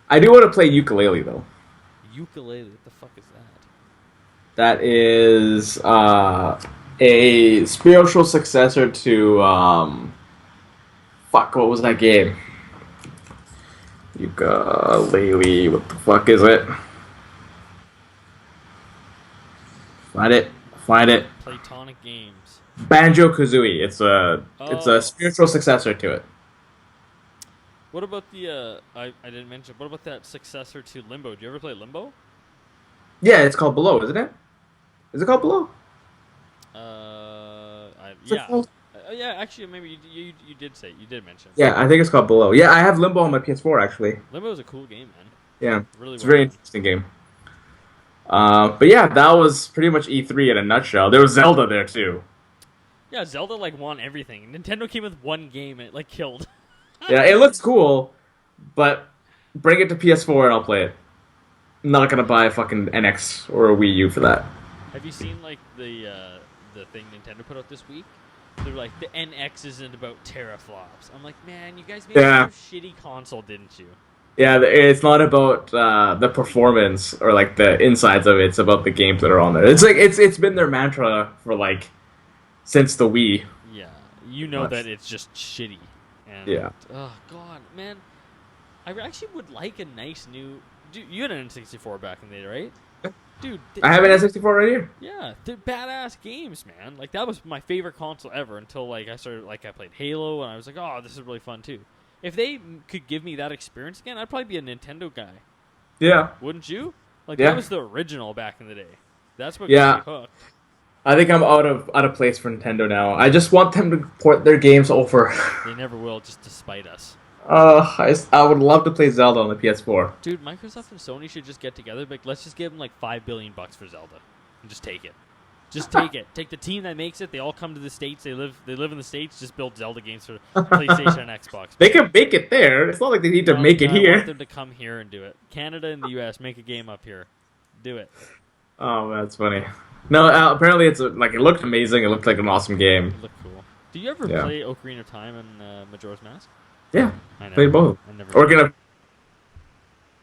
I do want to play Yooka-Laylee though. Yooka-Laylee, what the fuck is that? That is a spiritual successor to fuck. What was that game? Yooka-Laylee. What the fuck is it? Find it. Platonic Games. Banjo-Kazooie. It's a Oh. spiritual successor to it. What about the I didn't mention. What about that successor to Limbo? Do you ever play Limbo? Yeah, it's called Below, isn't it? Is it called Below? Is it Yeah. called? Yeah, actually, maybe you did say you did mention. Yeah, I think it's called Below. Yeah, I have Limbo on my PS4 actually. Limbo is a cool game, man. Yeah, Really it's a well very done. interesting game. But yeah, that was pretty much E3 in a nutshell. There was Zelda there too. Yeah, Zelda like won everything. Nintendo came with one game and it like killed. Yeah, it looks cool, but bring it to PS4 and I'll play it. I'm not gonna buy a fucking NX or a Wii U for that. Have you seen like the thing Nintendo put out this week? They're like the NX isn't about teraflops. I'm like, man, you guys made Yeah. a shitty console, didn't you? Yeah, it's not about the performance or like the insides of it. It's about the games that are on there. It's like it's been their mantra for like since the Wii. Yeah, you know Much. that it's just shitty. And, Yeah. Oh god, man, I actually would like a nice new. Dude, you had an N64 back in the day, right? Dude, I have an N64 right here. yeah, they're badass games, man. Like that was my favorite console ever until like I started like I played Halo and I was like, oh, this is really fun too. If they could give me that experience again, I'd probably be a Nintendo guy, Yeah, wouldn't you? Like Yeah. that was the original back in the day. That's what Yeah. got me hooked. I think I'm out of place for Nintendo now. I just want them to port their games over. They never will, just to spite us. I would love to play Zelda on the PS4. Dude, Microsoft and Sony should just get together. Like, let's just give them like $5 billion for Zelda, and just take it. Just take it. Take the team that makes it. They all come to the States. They live in the States. Just build Zelda games for PlayStation and Xbox. They can make it there. It's not like they need to No, make it I want here. them to come here and do it. Canada and the U.S. make a game up here. Do it. Oh, that's funny. No, apparently it's like it looked amazing. It looked like an awesome game. It looked cool. Do you ever Yeah. play Ocarina of Time and Majora's Mask? Yeah, I never. played both. I never. Ocarina of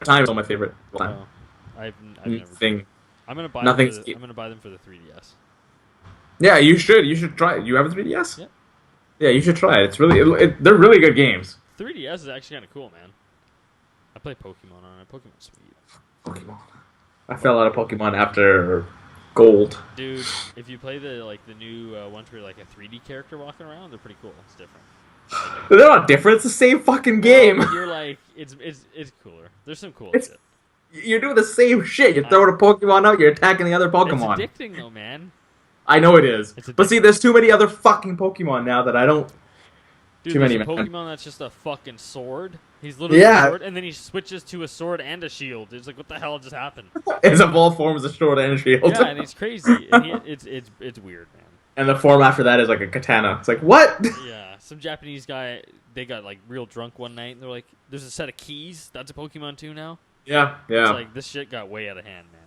Time is all my favorite. Oh, I've never. Thing. I'm gonna buy. Nothing's Them I'm gonna buy them for the 3DS. Yeah, you should. You should try it. You have a 3DS? Yeah. Yeah, you should try it. It's really. They're really good games. 3DS is actually kind of cool, man. I play Pokemon on it. Pokemon's sweet. Pokemon. I fell out of Pokemon after Gold. Dude, if you play the new ones where you're like a 3D character walking around, they're pretty cool. It's different. They're not different. It's the same fucking game. Well, you're like it's cooler. There's some cool It's- shit. You're doing the same shit. You're throwing a Pokemon out. You're attacking the other Pokemon. It's addicting though, man. I know it is. It's But see, there's too many other fucking Pokemon now that I don't. Dude, Too there's many, a man. Pokemon that's just a fucking sword. He's literally Yeah. a sword, and then he switches to a sword and a shield. It's like, what the hell just happened? His evolved form is a sword and a shield. Yeah, and he's crazy. And it's weird, man. And the form after that is like a katana. It's like, what? Yeah, some Japanese guy, they got like real drunk one night, and they're like, "There's a set of keys. That's a Pokemon too now." Yeah, It's yeah. like this shit got way out of hand, man.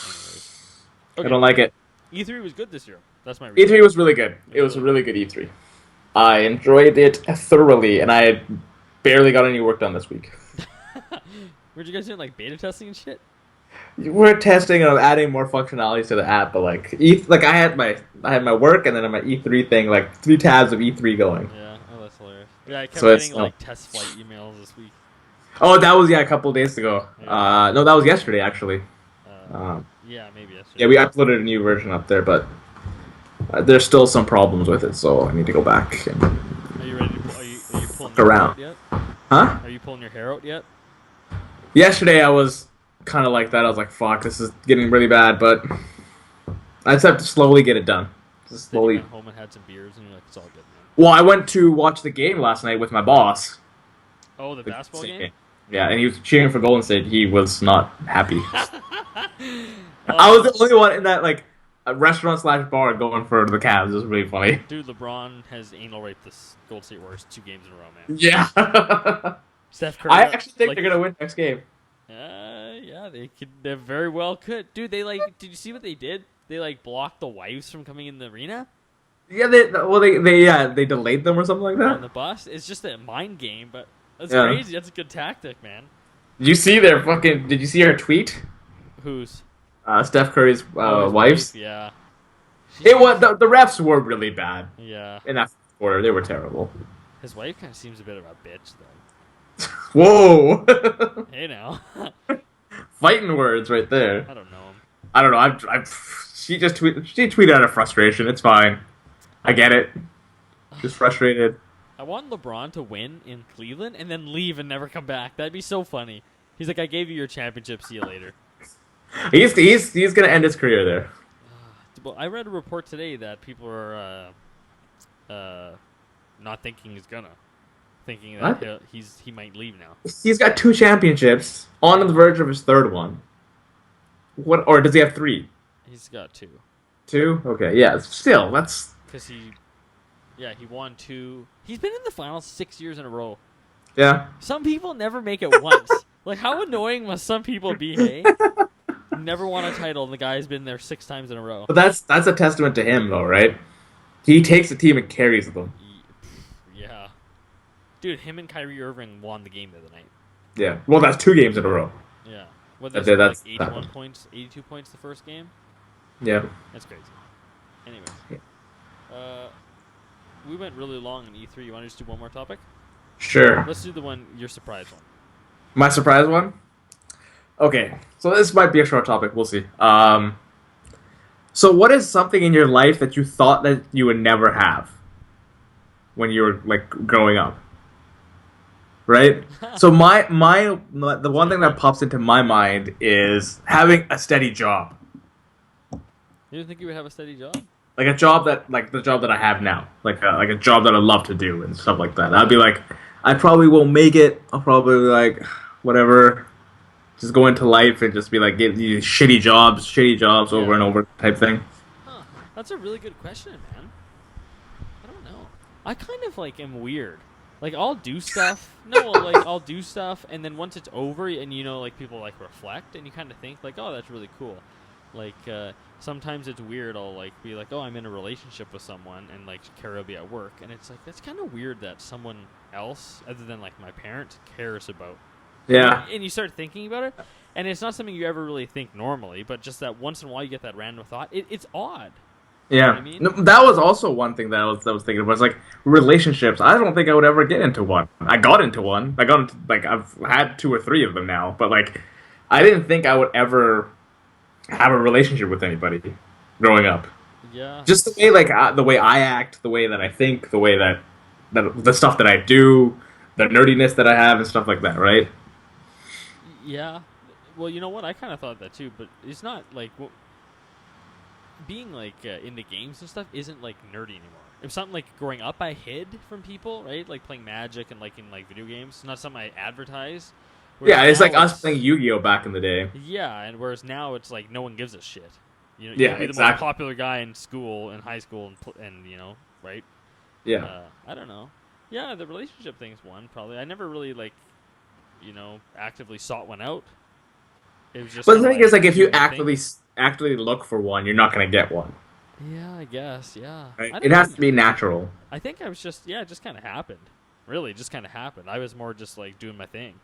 Anyways, I don't like it. E3 was good this year. That's my reason. E3 was really good. It was a really good E3. I enjoyed it thoroughly, and I barely got any work done this week. Where'd you guys doing like beta testing and shit? We're testing and adding more functionalities to the app, but like I had my work and then on my E3 thing, like 3 tabs of E3 going. Yeah, oh that's hilarious. Yeah, I kept So it's, getting like test flight emails this week. Oh, that was a couple days ago. Yeah. No, that was yesterday actually. Yeah, maybe yesterday. Yeah, we uploaded a new version up there, but there's still some problems with it, so I need to go back. And... Are you ready? Are you pulling Fuck your around. hair out yet? Huh? Are you pulling your hair out yet? Yesterday I was kind of like that. I was like, "Fuck, this is getting really bad," but I just have to slowly get it done. Just Then you slowly. went home and had some beers, and you're like, it's all good, man. Well, I went to watch the game last night with my boss. Oh, the basketball Same game? Yeah, and he was cheering for Golden State. He was not happy. Oh, I was the only one in that like a restaurant / bar going for the Cavs. It was really funny. Dude, LeBron has anal raped this Gold State Warriors 2 games in a row, man. Yeah. Steph Curry. I actually think like, they're gonna win next game. Yeah, they very well could. Dude, did you see what they did? They like blocked the wives from coming in the arena Yeah, they delayed them or something like on that. the bus. It's just a mind game, but that's Yeah. crazy. That's a good tactic, man. Did you see her tweet? Who's Steph Curry's his wife's. wife? Yeah, It was the refs were really bad yeah. in that quarter. They were terrible. His wife kind of seems a bit of a bitch, though. Whoa, Hey, now. fighting words right there. I don't know him. I don't know. She tweeted out of frustration. It's fine. I get it. Just frustrated. I want LeBron to win in Cleveland and then leave and never come back. That'd be so funny. He's like, I gave you your championship. See you later. He's gonna end his career there. Well, I read a report today that people are not thinking he's gonna, thinking that What? he might leave now. He's got 2 championships, on the verge of his 3rd one. What? Or does he have 3? He's got 2 2? Okay, yeah. Still, that's because he won 2. He's been in the finals 6 years in a row. yeah. Some people never make it once. Like, how annoying must some people be? Hey, never won a title, and the guy's been there 6 times in a row. But that's a testament to him, though, right? He takes the team and carries them. Yeah, dude, him and Kyrie Irving won the game the other night. Yeah. Well, that's 2 games in a row. Yeah, what That- they like that's- 81 points, 82 points the first game. Yeah. That's crazy. Anyways, we went really long in E3. You want to just do one more topic? Sure. Let's do your surprise one. My surprise one? Okay, so this might be a short topic. We'll see. So what is something in your life that you thought that you would never have when you were like growing up? Right. So the one thing that pops into my mind is having a steady job, You didn't think you would have a steady job? like a job that like the job that I have now, like a job that I love to do and stuff like that. I'd be like, I probably won't make it. I'll probably be like, whatever. Just go into life and just be like, get these shitty jobs over Yeah. and over type thing. Huh. That's a really good question, man. I don't know. I kind of like am weird. Like I'll do stuff. No, like I'll do stuff, and then once it's over, and like people like reflect, and you kind of think like, oh, that's really cool. Like sometimes it's weird. I'll like be like, oh, I'm in a relationship with someone, and like Kara will be at work, and it's like that's kind of weird that someone else, other than like my parents, cares about. Yeah. And you start thinking about it, and it's not something you ever really think normally, but just that once in a while you get that random thought. It's odd. Yeah. know what I mean? No, that was also one thing that I was thinking about. It's like relationships. I don't think I would ever get into one. I got into one. Like I've had 2 or 3 of them now, but like I didn't think I would ever have a relationship with anybody growing up. Yeah. Just the way the way I act, the way that I think, the way that the stuff that I do, the nerdiness that I have and stuff like that, right? Yeah. Well, you know what? I kind of thought that too, but it's not like being like into games and stuff isn't like nerdy anymore. It's something like growing up I hid from people, right? Like playing Magic and like in like video games. It's not something I advertise. Yeah, it's like now us playing Yu-Gi-Oh back in the day. Yeah, and whereas now it's like no one gives a shit. You know, Yeah, you'll be the most exactly. popular guy in school, in high school, and right? Yeah. I don't know. Yeah, the relationship thing's one probably. I never really like, actively sought one out. It was just. But the kinda thing is, like, if you doing the actively look for one, you're not gonna get one. thing. Yeah, I guess. Yeah. Right? I It don't has know. to be natural. I think I was just it just kind of happened. Really, just kind of happened. I was more just like doing my thing.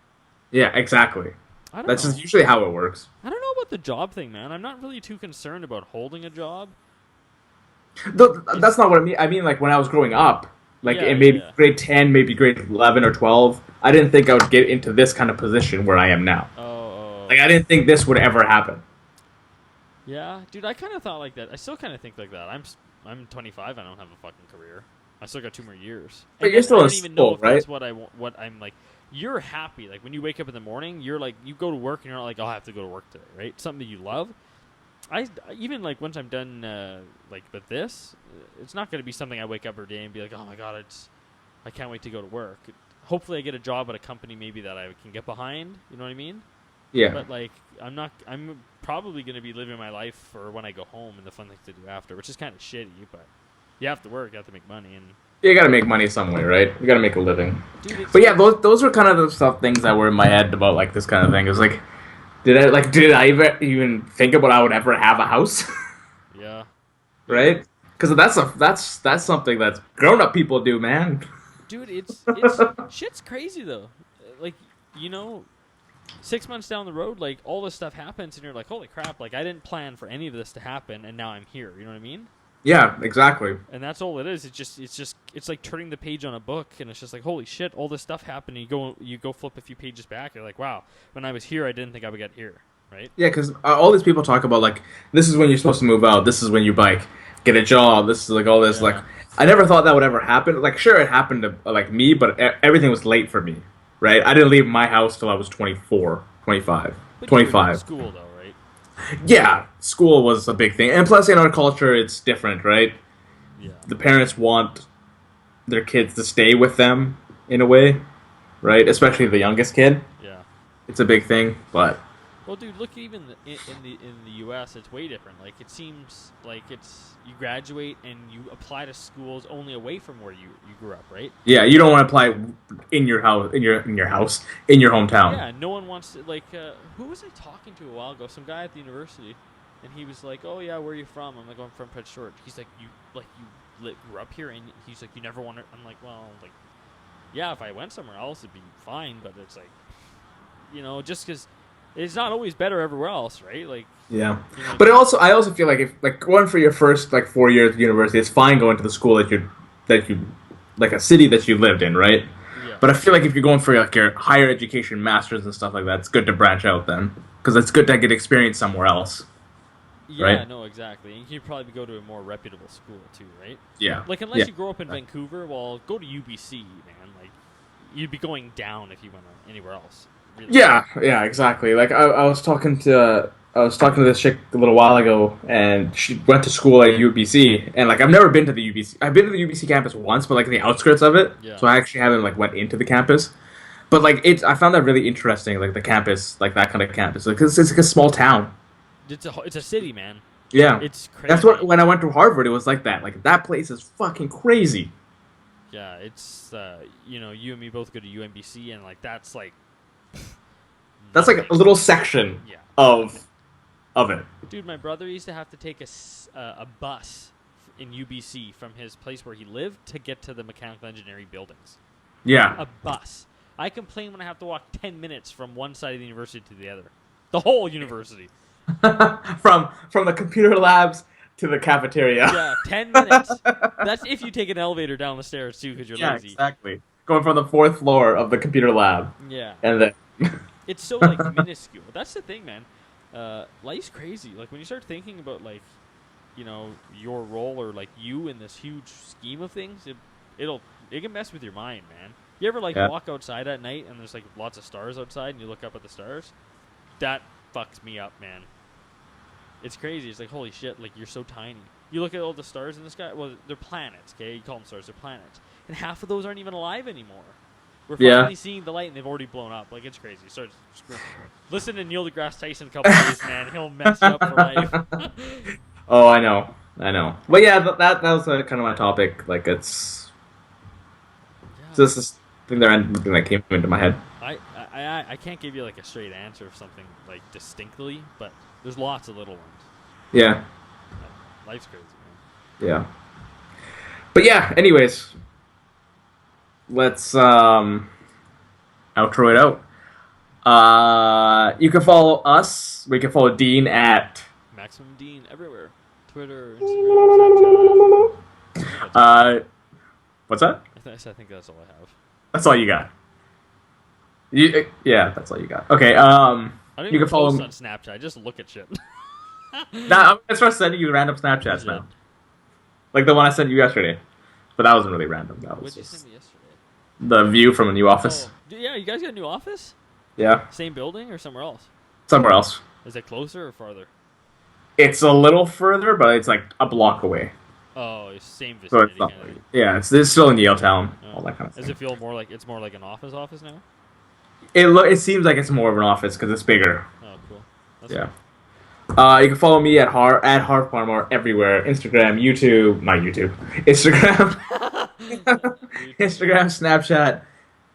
Yeah, exactly. I don't That's know. just usually how it works. I don't know about the job thing, man. I'm not really too concerned about holding a job. That's not what I mean. I mean, like, when I was growing up, like, Yeah, in maybe yeah. grade 10, maybe grade 11 or 12, I didn't think I would get into this kind of position where I am now. Oh. Like, I didn't think this would ever happen. Yeah, dude, I kind of thought like that. I still kind of think like that. I'm 25. I don't have a fucking career. I still got 2 more years. But And you're then still I in don't even know school, if that's right? what I'm like. You're happy like when you wake up in the morning. You're like you go to work and you're not like, oh, I have to go to work today, right? Something that you love. I even like once I'm done like with this, it's not going to be something I wake up every day and be like, oh my god, I can't wait to go to work. Hopefully, I get a job at a company maybe that I can get behind. You know what I mean? Yeah. But like, I'm probably going to be living my life for when I go home and the fun things to do after, which is kind of shitty. But you have to work, you have to make money, and You gotta make money somewhere, right? You gotta make a living. dude, But yeah, those were kind of the things that were in my head about, like, this kind of thing. It was like, Did I even think about I would ever have a house? Yeah. Right? Because that's something that grown up people do, man. Dude, it's shit's crazy though. Like, you know, 6 months down the road, like all this stuff happens, and you're like, holy crap! Like I didn't plan for any of this to happen, and now I'm here. You know what I mean? Yeah, exactly. And that's all it is. It's like turning the page on a book, and it's just like, holy shit! All this stuff happened. And you go flip a few pages back. You're like, wow! When I was here, I didn't think I would get here. Right? Yeah, because all these people talk about like this is when you're supposed to move out. This is when you like get a job. This is like all this Yeah. like. I never thought that would ever happen. Like, sure, it happened to like me, but everything was late for me. Right? I didn't leave my house till I was 24, 25, But you were in 25. school though, right? Yeah, school was a big thing, and plus in our culture, it's different, right? Yeah. The parents want their kids to stay with them in a way, right? Especially the youngest kid. Yeah. It's a big thing, but Well, dude, look even in the U.S. It's way different. Like it seems like it's you graduate and you apply to schools only away from where you grew up, right? yeah, you don't want to apply in your house, in your hometown. Yeah, no one wants to. Like, who was I talking to a while ago? Some guy at the university, and he was like, "Oh yeah, where are you from?" I'm like, "I'm from Prince George." He's like, grew up here," and he's like, "You never want to." I'm like, "Well, like, yeah, if I went somewhere else, it'd be fine, but it's like, you know, just because." It's not always better everywhere else, right? Like, Yeah, you know, but I also feel like if like going for your first like 4 years of university, it's fine going to the school that you like a city that you lived in, right? yeah. But I feel like if you're going for like your higher education, masters and stuff like that, it's good to branch out then, because it's good to get experience somewhere else. Yeah, right? no, exactly. And you could probably go to a more reputable school too, right? Yeah. Like unless Yeah. you grow up in Vancouver, well, go to UBC, man. Like you'd be going down if you went anywhere else. Really. Yeah, exactly. Like I was talking to this chick a little while ago, and she went to school at UBC, and like I've never been to the UBC. I've been to the UBC campus once, but like the outskirts of it. Yeah. So I actually haven't like went into the campus. But like I found that really interesting, like the campus, like that kind of campus, like 'cause it's like a small town. It's a city, man. Yeah, It's crazy. that's what when I went to Harvard, it was like that. Like that place is fucking crazy. Yeah, it's you know, you and me both go to UMBC, and like that's like. That's like a nothing. little section Yeah. of it. Dude, my brother used to have to take a bus in UBC from his place where he lived to get to the mechanical engineering buildings. Yeah. A bus. I complain when I have to walk 10 minutes from one side of the university to the other. The whole university. from the computer labs to the cafeteria. Yeah, 10 minutes. That's if you take an elevator down the stairs, too, because you're Yeah, lazy. exactly. Going from the fourth floor of the computer lab, Yeah. and then It's so, like, minuscule. That's the thing, man. Life's crazy. Like, when you start thinking about, like, you know, your role or, like, you in this huge scheme of things, it can mess with your mind, man. You ever, like, Yeah. walk outside at night and there's, like, lots of stars outside and you look up at the stars? That fucks me up, man. It's crazy. It's like, holy shit, like, you're so tiny. You look at all the stars in the sky, well, they're planets, okay? You call them stars, they're planets. And half of those aren't even alive anymore. We're Yeah. finally seeing the light and they've already blown up. Like, it's crazy. Listen to Neil deGrasse Tyson a couple days, man. He'll mess you up for life. oh, I know. But yeah, that was kind of my topic. Like it's just this thing that came into my head. I can't give you, like, a straight answer of something, like, distinctly, but there's lots of little ones. Yeah, Life's crazy, man. yeah. But yeah, anyways, let's outro it out. You can follow us. We can follow Dean at Maximum Dean everywhere. Twitter, Instagram, Snapchat. what's that? I think that's all I have. That's all you got. Yeah, that's all you got. Okay. I don't You even can follow post me. on Snapchat. I just look at shit. Nah, I'm gonna start sending you random Snapchats Yeah. now. Like the one I sent you yesterday. But that wasn't really random. That What was did you send just me yesterday? the view from a new office. Yeah, you guys got a new office? Yeah. Same building or somewhere else? Somewhere else. Is it closer or farther? It's a little further, but it's like a block away. Oh, it's same So vicinity. it's not kind of. yeah, it's still in Yaletown, all that kind of Does stuff. it feel more like it's more like an office now? It seems like it's more of an office because it's bigger. Oh, cool. That's Yeah. You can follow me at Harv Parmar everywhere. Instagram, YouTube, not YouTube. Instagram, Instagram, Snapchat,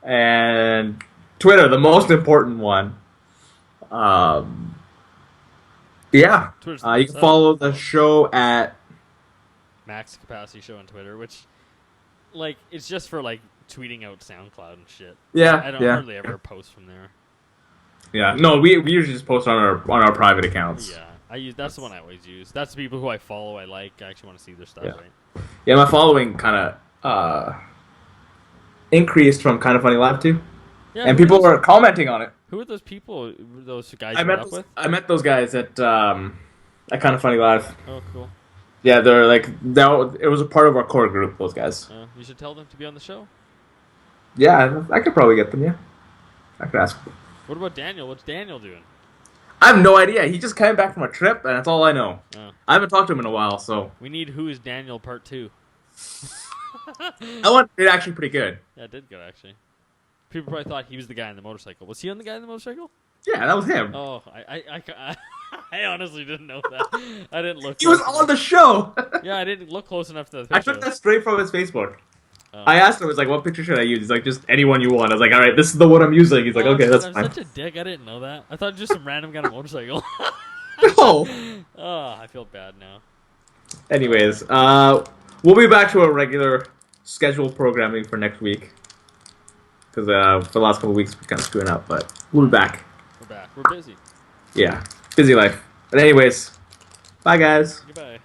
and Twitter, the most important one. Um, yeah. Twitter's You can follow the show at. Max Capacity Show on Twitter, which, like, it's just for like tweeting out SoundCloud and shit. Yeah. I don't Yeah. hardly ever post from there. Yeah. No, we usually just post on our private accounts. Yeah, that's the one I always use. That's the people who I follow. I actually want to see their stuff. Yeah. Right? Yeah, my following kind of increased from Kind of Funny Live too, Yeah, and who are people those- were commenting on it. Who are those people? Those guys I you met met up with? I met those guys at Kind of Funny Live. Oh, cool. Yeah, they're like it was a part of our core group. Those guys. You should tell them to be on the show. Yeah, I could probably get them. Yeah, I could ask. What about Daniel? What's Daniel doing? I have no idea. He just came back from a trip, and that's all I know. Oh. I haven't talked to him in a while, so We need Who is Daniel Part 2. I want it actually pretty good. Yeah, it did good, actually. People probably thought he was the guy on the motorcycle. Was he on the guy on the motorcycle? Yeah, that was him. Oh, I honestly didn't know that. I didn't look. He was close on the show. Yeah, I didn't look close enough to the picture. I took that straight from his Facebook. Oh. I asked him, I was like, what picture should I use? He's like, just anyone you want. I was like, alright, this is the one I'm using. He's like, okay, that's I'm fine. such a dick. I didn't know that. I thought just some random guy on a motorcycle. No. Oh, I feel bad now. Anyways, we'll be back to our regular scheduled programming for next week. Because for the last couple of weeks, we're kind of screwing up, but we'll be back. We're back. We're busy. Yeah, busy life. But anyways, bye guys. Goodbye.